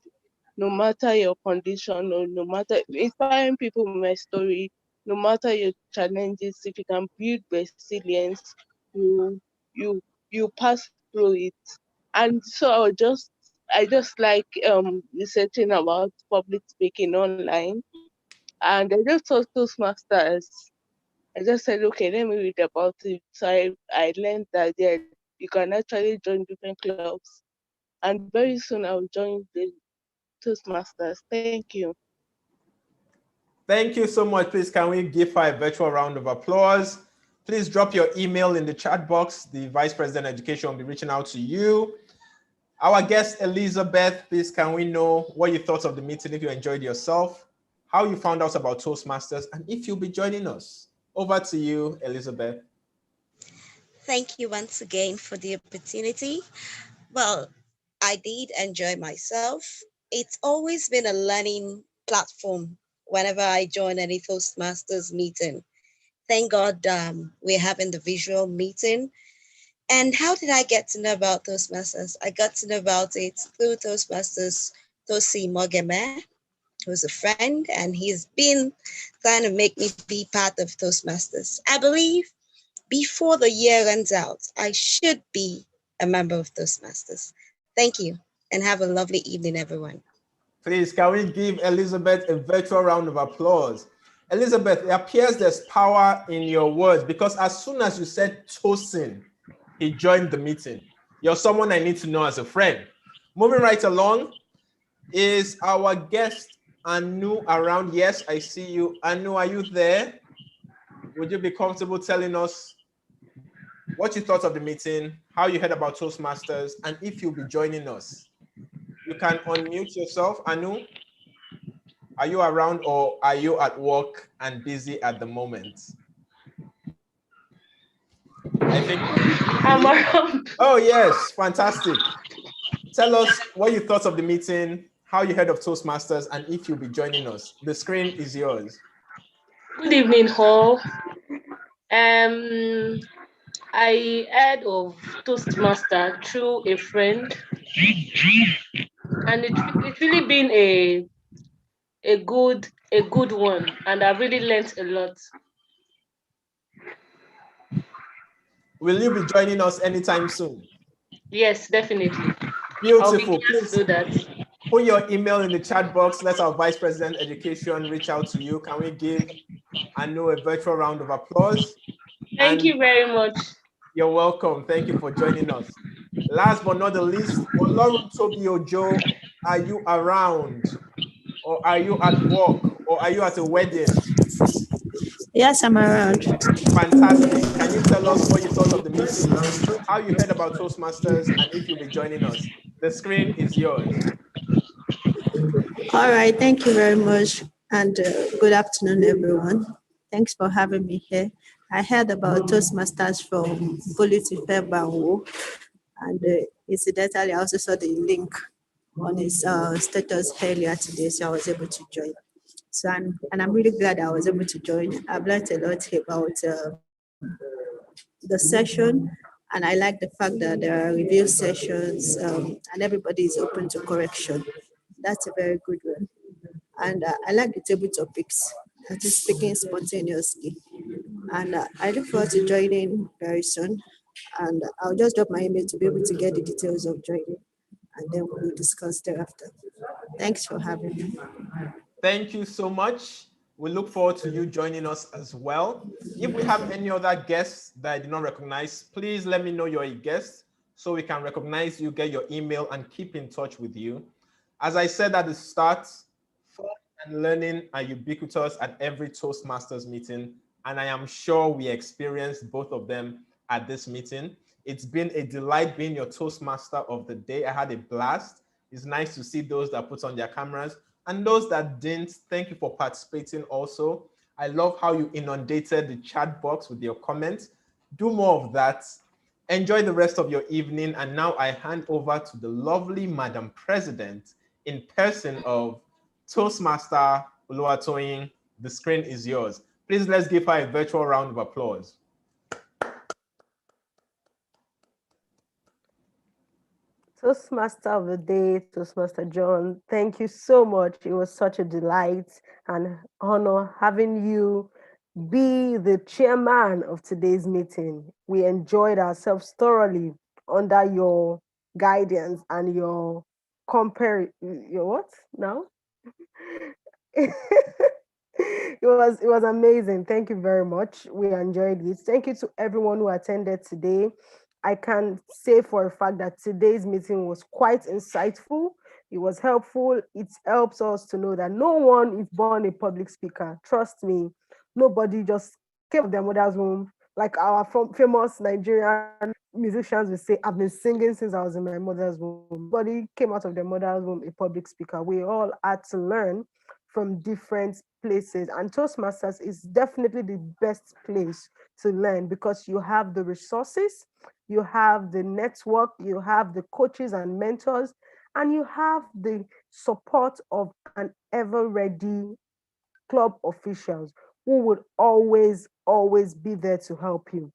no matter your condition or no matter inspiring people with my story, no matter your challenges, if you can build resilience, you you you pass through it. And so I just like researching about public speaking online, and I just saw Toastmasters. I just said, okay, let me read about it. So I learned that you can actually join different clubs. And very soon I'll join the Toastmasters. Thank you. Thank you so much. Please, can we give her a virtual round of applause? Please drop your email in the chat box. The Vice President Education will be reaching out to you. Our guest, Elizabeth, please, can we know what you thought of the meeting, if you enjoyed yourself, how you found out about Toastmasters, and if you'll be joining us? Over to you, Elizabeth. Thank you once again for the opportunity. Well, I did enjoy myself. It's always been a learning platform whenever I join any Toastmasters meeting. Thank God we're having the visual meeting. And how did I get to know about Toastmasters? I got to know about it through Toastmasters Tosi Mogeme, who's a friend, and he's been trying to make me be part of Toastmasters. I believe before the year runs out, I should be a member of Toastmasters. Thank you, and have a lovely evening, everyone. Please, can we give Elizabeth a virtual round of applause? Elizabeth, it appears there's power in your words, because as soon as you said Tosin, he joined the meeting. You're someone I need to know as a friend. Moving right along, is our guest Anu around? Yes, I see you. Anu, are you there? Would you be comfortable telling us what you thought of the meeting, how you heard about Toastmasters, and if you'll be joining us? You can unmute yourself. Anu, are you around or are you at work and busy at the moment? I think I'm around. Oh yes, fantastic. Tell us what you thought of the meeting, how you heard of Toastmasters, and if you'll be joining us. The screen is yours. Good evening, all. I heard of Toastmaster through a friend, and it's really been a good one, and I've really learned a lot. Will you be joining us anytime soon? Yes, definitely. Beautiful. Please do that. put your email in the chat box. Let our Vice President Education reach out to you. Can we give Anu a virtual round of applause? Thank you very much. You're welcome. Thank you for joining us. Last but not the least, Oloruntobi Ojo, are you around? Or are you at work? Or are you at a wedding? Yes, I'm around. Fantastic. Can you tell us what you thought of the meeting, how you heard about Toastmasters, and if you'll be joining us? The screen is yours. All right, thank you very much. And good afternoon, everyone. Thanks for having me here. I heard about Toastmasters from Boluwatife Banwo, and incidentally, I also saw the link on his status earlier today, so I was able to join. So, and I'm really glad I was able to join. I've learned a lot about the session, and I like the fact that there are review sessions and everybody is open to correction. That's a very good one. And I like the table topics, that is speaking spontaneously. And I look forward to joining very soon. And I'll just drop my email to be able to get the details of joining, and then we'll discuss thereafter. Thanks for having me. Thank you so much. We look forward to you joining us as well. If we have any other guests that I did not recognize, please let me know you're a guest so we can recognize you, get your email, and keep in touch with you. As I said at the start, fun and learning are ubiquitous at every Toastmasters meeting, and I am sure we experienced both of them at this meeting. It's been a delight being your Toastmaster of the day. I had a blast. It's nice to see those that put on their cameras, and those that didn't, thank you for participating also. I love how you inundated the chat box with your comments. Do more of that. Enjoy the rest of your evening. And now I hand over to the lovely Madam President in person of Toastmaster Boluwatife. The screen is yours. Please let's give her a virtual round of applause. Toastmaster of the day, Toastmaster John, thank you so much. It was such a delight and honor having you be the chairman of today's meeting. We enjoyed ourselves thoroughly under your guidance and your your what now? It was amazing. Thank you very much. We enjoyed it. Thank you to everyone who attended today. I can say for a fact that today's meeting was quite insightful. It was helpful. It helps us to know that no one is born a public speaker. Trust me, nobody just came from their mother's womb. Like our famous Nigerian musicians will say, I've been singing since I was in my mother's womb. Nobody came out of their mother's womb a public speaker. We all had to learn from different places, and Toastmasters is definitely the best place to learn because you have the resources, you have the network, you have the coaches and mentors, and you have the support of an ever-ready club officials who would always be there to help you.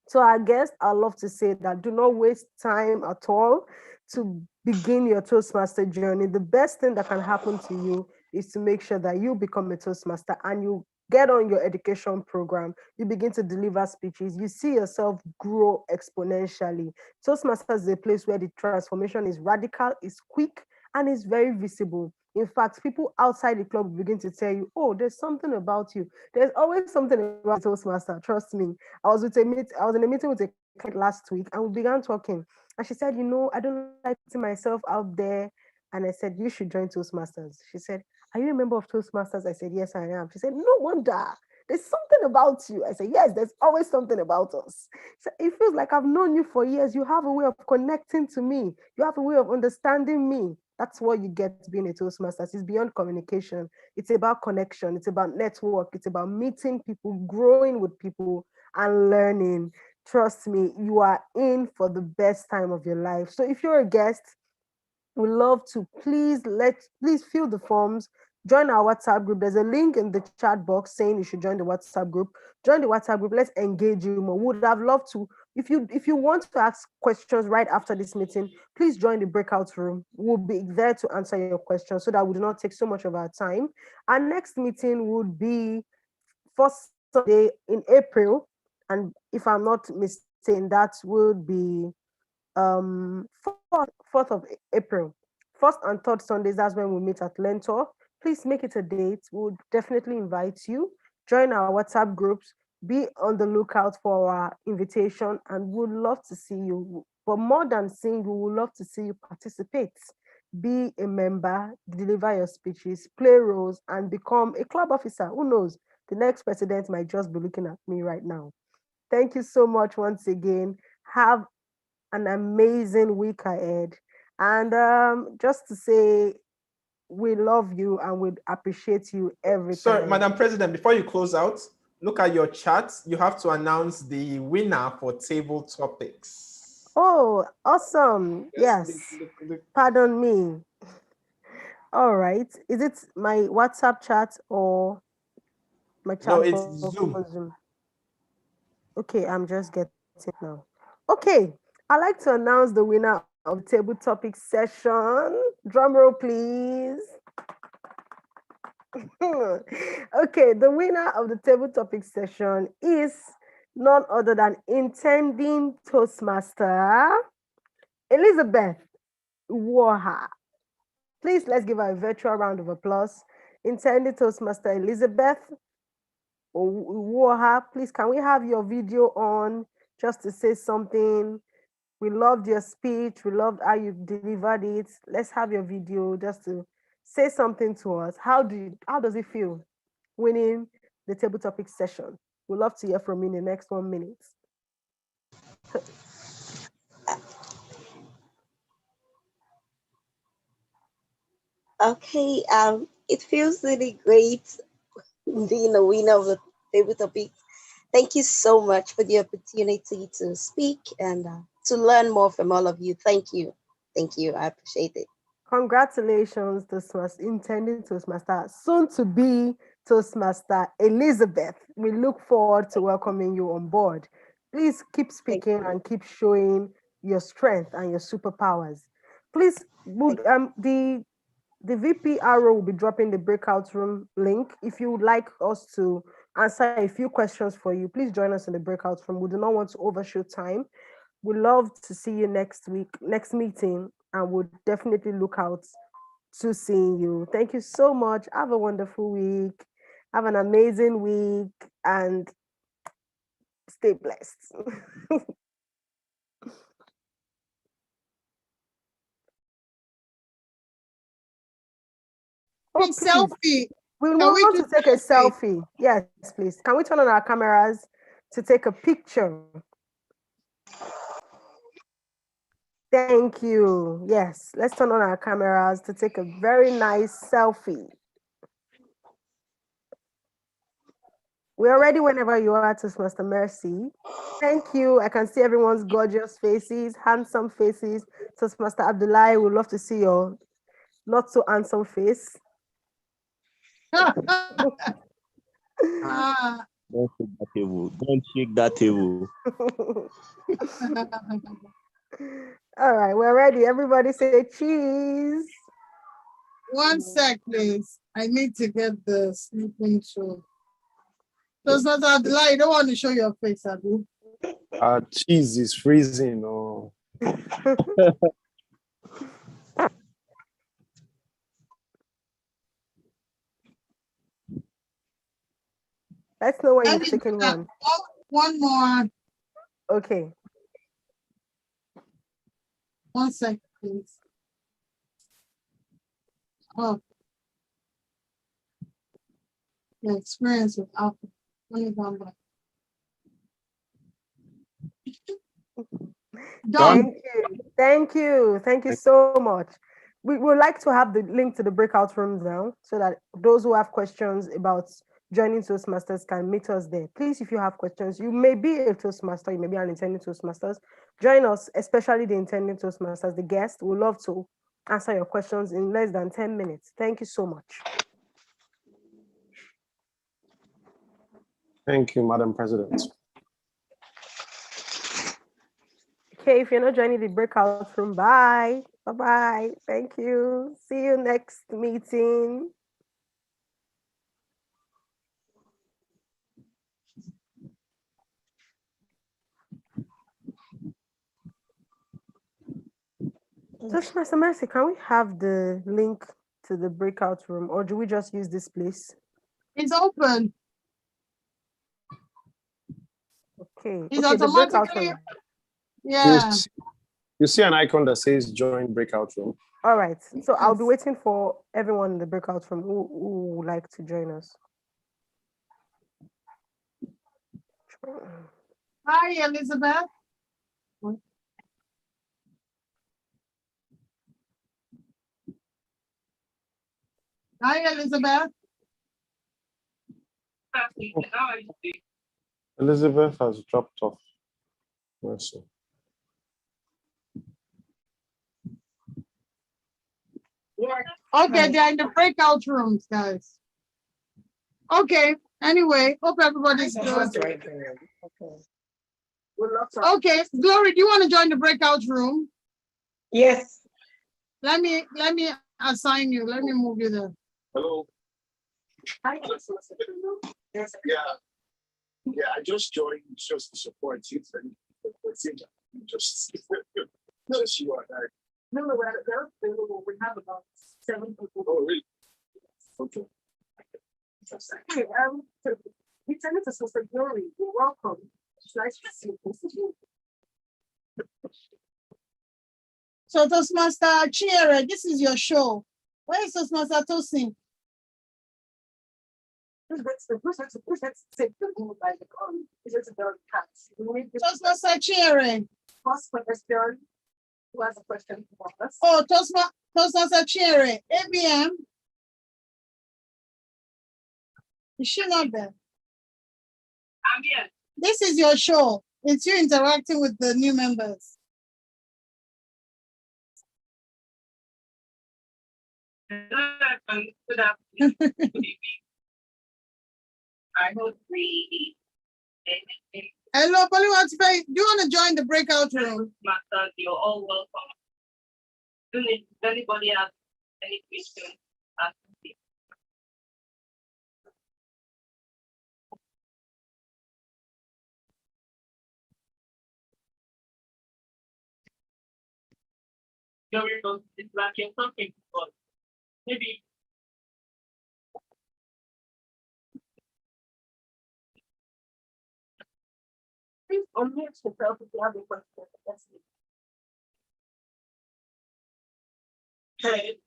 So I guess I love to say that do not waste time at all to begin your Toastmaster journey. The best thing that can happen to you is to make sure that you become a Toastmaster and you get on your education program, you begin to deliver speeches, you see yourself grow exponentially. Toastmasters is a place where the transformation is radical, is quick, and is very visible. In fact, people outside the club begin to tell you, oh, there's something about you. There's always something about Toastmaster, trust me. I was in a meeting with a client last week and we began talking. And she said, I don't like putting myself out there. And I said, you should join Toastmasters. She said, are you a member of Toastmasters? I said, yes, I am. She said, no wonder. There's something about you. I said, yes, there's always something about us. So it feels like I've known you for years. You have a way of connecting to me. You have a way of understanding me. That's what you get being a Toastmasters. It's beyond communication. It's about connection. It's about network. It's about meeting people, growing with people, and learning. Trust me, you are in for the best time of your life. So if you're a guest, we love to please fill the forms, join our WhatsApp group. There's a link in the chat box saying you should join the WhatsApp group. Join the WhatsApp group. Let's engage you more. Would have loved to. If you want to ask questions right after this meeting, please join the breakout room. We'll be there to answer your questions so that we do not take so much of our time. Our next meeting would be first Sunday in April, and if I'm not mistaken, that would be 4th of April. First and third Sundays, that's when we meet at Learntor. Please make it a date. We'll definitely invite you. Join our WhatsApp groups. Be on the lookout for our invitation, and we'd love to see you. But more than seeing you, we would love to see you participate. Be a member, deliver your speeches, play roles, and become a club officer. Who knows? The next president might just be looking at me right now. Thank you so much once again. Have an amazing week ahead. And just to say, we love you and we appreciate you every time. Sorry, Madam President, before you close out, look at your chat. You have to announce the winner for table topics. Oh, awesome. Yes. Pardon me. All right. Is it my WhatsApp chat or my chat? No, it's Zoom. Okay, I'm just getting it now. Okay, I'd like to announce the winner of the table topic session. Drum roll, please. Okay, the winner of the table topic session is none other than intending Toastmaster Elizabeth Warha. Please, let's give her a virtual round of applause. Intending Toastmaster Elizabeth Warha, please, can we have your video on just to say something? We loved your speech. We loved how you delivered it. Let's have your video just to say something to us. How does it feel winning the table topic session? We'd love to hear from you in the next 1 minute. Okay, it feels really great being a winner of the table topic. Thank you so much for the opportunity to speak and to learn more from all of you. Thank you. Thank you. I appreciate it. Congratulations, Toastmaster, intending Toastmaster, soon to be Toastmaster Elizabeth. We look forward to welcoming you on board. Please keep speaking and keep showing your strength and your superpowers. Please, the VP Arrow will be dropping the breakout room link. If you would like us to answer a few questions for you, please join us in the breakout room. We do not want to overshoot time. We'd love to see you next meeting, and we'll definitely look out to seeing you. Thank you so much. Have a wonderful week. Have an amazing week and stay blessed. Selfie. We want to take a selfie. Yes, please. Can we turn on our cameras to take a picture? Thank you. Yes, let's turn on our cameras to take a very nice selfie. We're ready whenever you are, Toastmaster Mercy. Thank you. I can see everyone's gorgeous faces, handsome faces. Toastmaster Abdullahi, we'd love to see your not so handsome face. Don't shake that table. Don't shake that table. All right, we're ready. Everybody say cheese. 1 sec, please. I need to get the sleeping show. Does not Abdullah, you don't want to show your face, Abu. Cheese is freezing. Oh. Let's know when you've taken one. One more. Okay. 1 sec, please. Oh. The experience with alpha. Let me go back. Done. Thank you so much. We would like to have the link to the breakout rooms now so that those who have questions about joining Toastmasters can meet us there. Please, if you have questions, you may be a Toastmaster, you may be an intending Toastmasters. Join us, especially the intending Toastmasters, the guest. We'd love to answer your questions in less than 10 minutes. Thank you so much. Thank you, Madam President. Okay, if you're not joining the breakout room, bye. Bye-bye. Thank you. See you next meeting. Toastmaster Mercy, can we have the link to the breakout room, or do we just use this place? It's open. Okay. It's okay, the breakout automatically. room. Yeah. You see an icon that says join breakout room. All right. So I'll be waiting for everyone in the breakout room who would like to join us. Hi, Elizabeth. Hi, Elizabeth. Elizabeth has dropped off. Mercy. Okay, they're in the breakout rooms, guys. Okay, anyway, hope everybody's good. Okay, Glory, do you want to join the breakout room? Yes. Let me assign you. Let me move you there. Hello. Yes. Yeah, I just joined just to support you. Just you are that. No, we have about 7 people. Oh, really? Okay. Hey, we turned to Sister Glory. You're welcome. It's nice to see you. So Toastmaster Chiere, this is your show. Where is Toastmaster Tosin? Who's next to take the move by the car? Is it a very cats? Toastmaster cheering. First question. Who has a question for us? Oh, Toastmaster cheering. ABM. Is she not there? I'm here. This is your show. It's you interacting with the new members. Good afternoon. Good evening. I hope we. Hello, Boluwatife. Do you want to join the breakout room? Masters, you're all welcome. If anybody has any questions, ask me. It's like you're talking about maybe. Please unmute yourself if you have a question. That's it. Hey.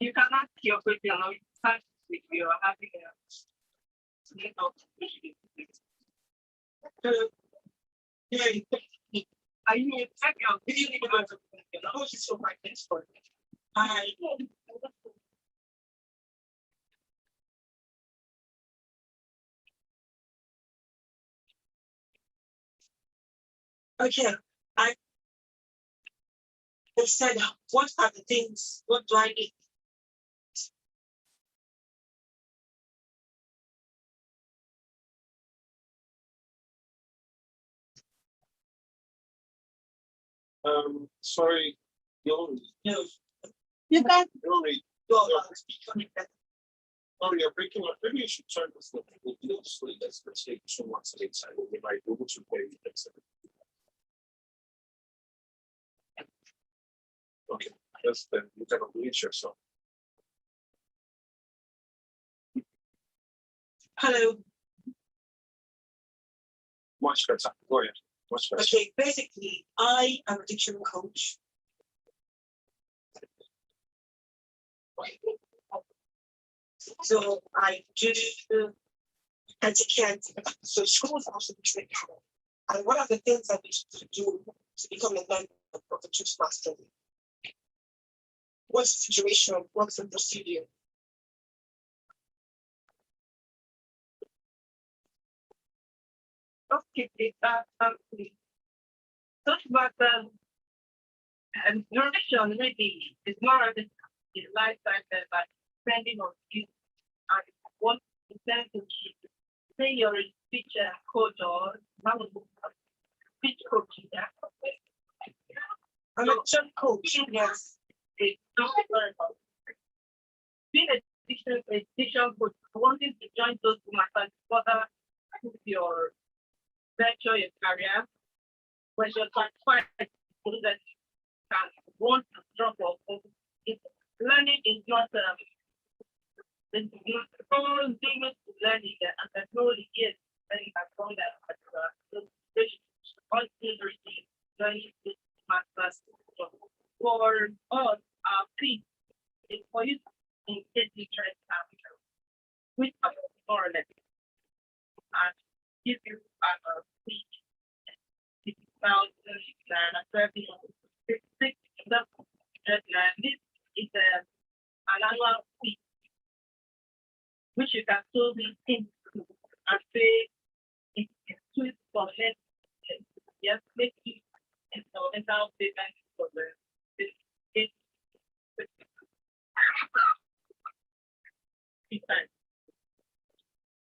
You can ask your question or you can if you are having a are you checking out? Did you need to answer the question? Oh, she's so right next door. Hi. Okay, they said, what are the things? What do I need? Sorry, No. You can. Oh, you're breaking up. Maybe you should turn this thing. Let's take 2 months inside. We might be able to play with it. Okay, just then you can unmute yourself. Hello. Much better. Go ahead. Much better. Okay, basically, I am a dictionary coach. So I do etiquette. So schools also train. And one of the things I wish to do to become a member of the Toastmaster, what's the situation? What's the procedure? Okay, Toastmaster and duration maybe is more of a lifestyle but depending on you and what intensity. Say you're a speech coach or speech coach. I'm a job coach, yes. It's not very important. Being a diction coach, wanting to join those who matter further your venture, your career, when you're satisfied so that you can want to drop off. Learning is not the common thing to learning and technology is learning has gone that all university learning is masters. For us, our fee is for you to engage interest capital, which are more or less and give you a fee. It's about and serving 6 this is an annual fee, which you can still be into and pay it includes for head. Yes, make it instrumental payment for the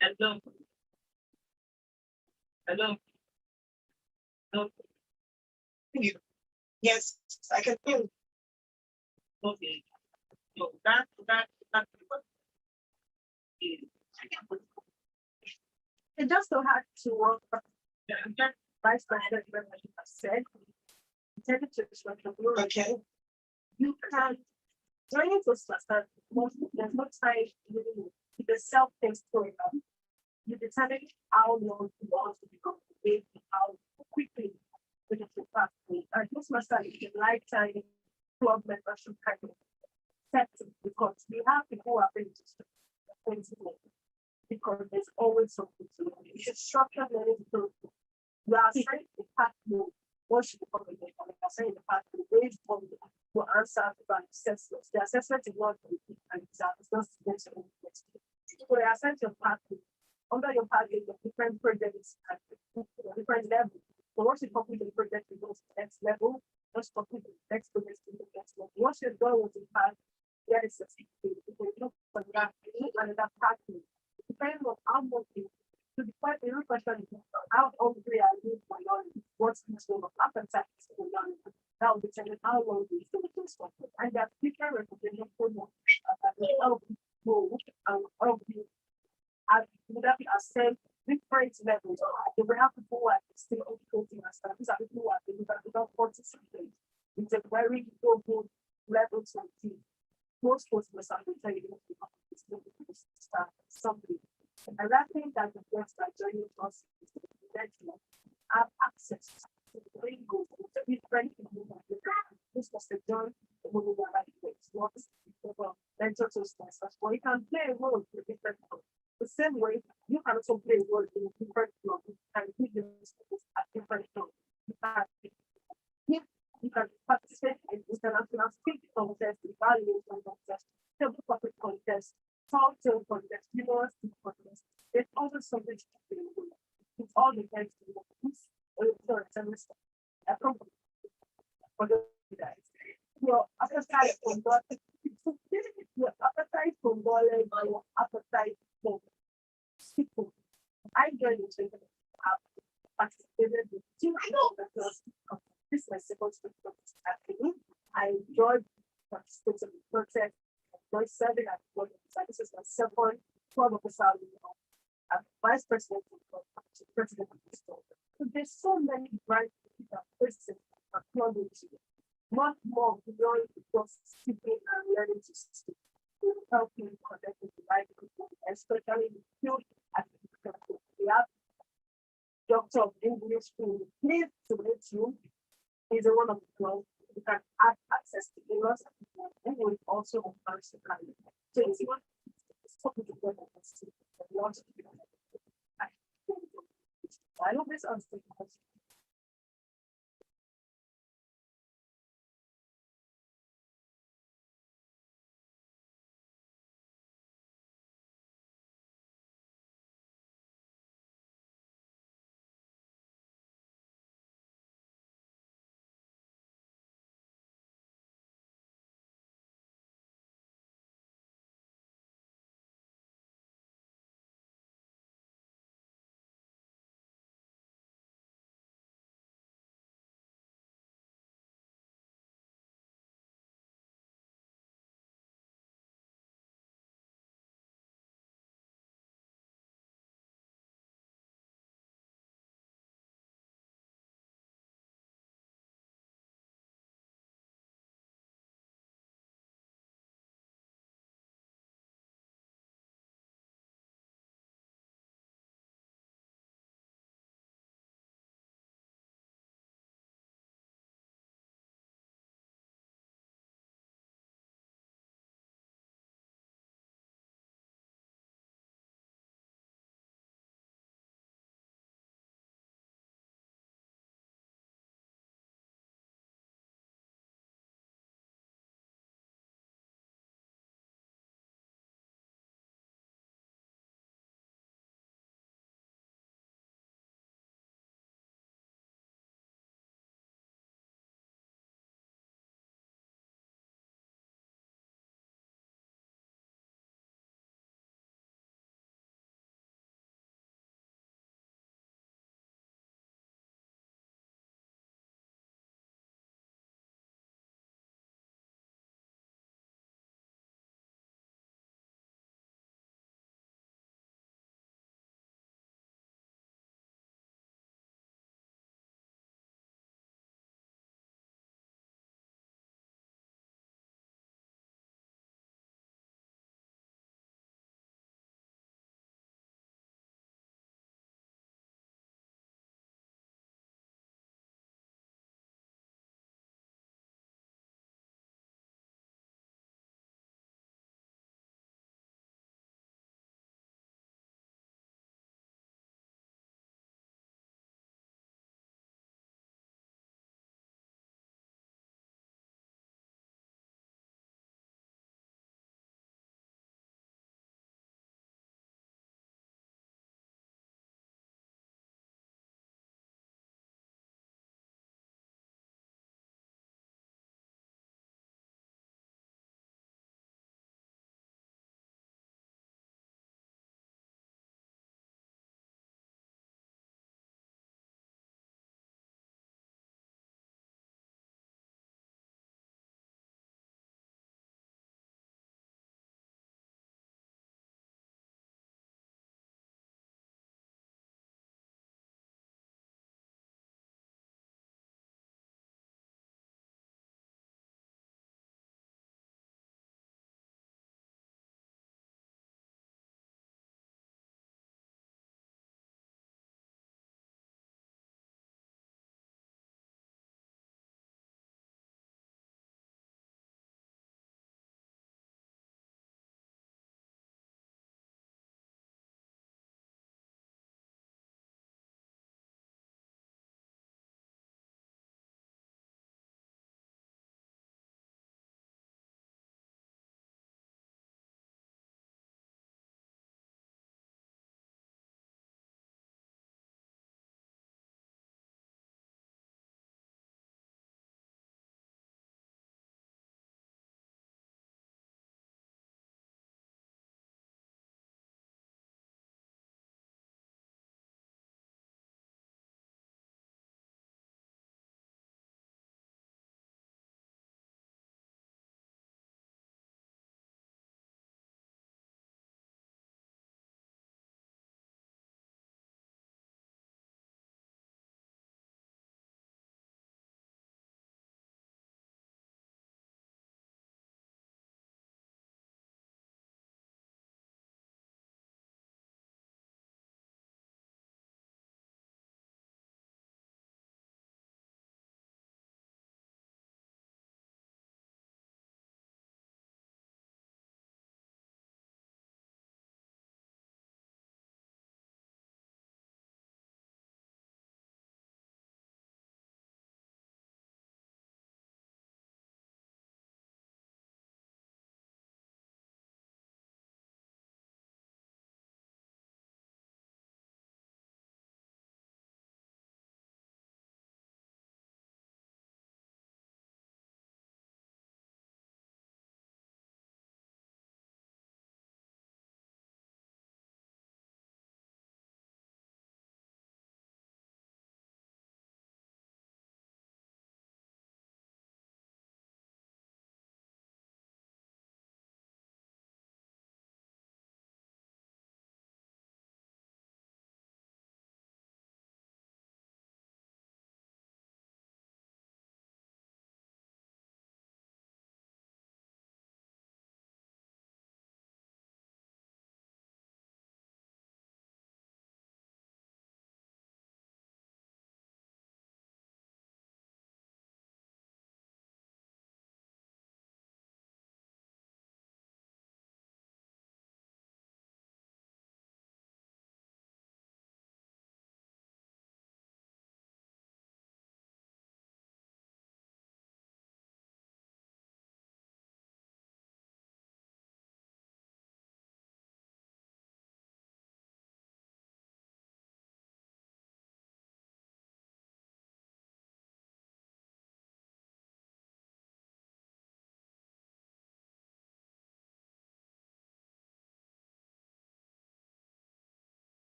Hello. Hello. Hello. Yes, I can hear you. Okay. So that's what is. It does still have to work. Just vice president, what you have said. Intended to responsibility. Okay. You can join into Toastmaster. There's no time to the self-paced story. You determine how long you want to become big, how quickly we can fast and Toastmaster is a lifetime club membership kind of setting because we have people who are going to because there's always something to learn. You should structure learning through. You are assigned a pathway. What should become a mentor? Like I said in the past, based on your answer to the assessment. The assessment is not an exam, it's not students or university. So they assign your pathway. Under your pathway, you have different projects at different levels. So once you complete the project, you go to the next level. Just complete the next project to the next level. Once you're done with the path, there is a certificate. You can look for that, another pathway. Depending on how much you to the point, the real question is how hungry are you for learning? What's the sort of appetite for learning? That will determine how long you do this for. And there are different recommendations for you how people and how you would be assessed different levels. You will have people who are still educating and stuff. These are people who are without participate. It's a very good level to achieve. Most Toastmasters are tell you to start something. And that thing that the first that joining us is that you have access to the very good, different people. This was the joint the movie that I what Learntor Toastmasters, where you can play a role in different people. The same way you can also play a role in different clubs and give them at different clubs. You can participate in international speaking contests, evaluation contests, table topic contests, talk to contests, university contests. There's always something to do. It all depends on this or semester. For the guys. Your appetite for knowledge, your appetite for knowledge, your appetite for people. I joined the participated in two methods. This is my second semester. I enjoyed participating in the project. I enjoyed serving at the board. This is my second club officer. I'm vice president of the president of the store. So there's so many bright people that technology, much more beyond just speaking and learning to speak. It will help you connect with the right people, especially in the field at the we have Doctor of English who please to meet you. He's a one of the clubs. You can have access to lots of people and will also advance the kind. So it's not something to go and see a lot of people. I hope this answers the question.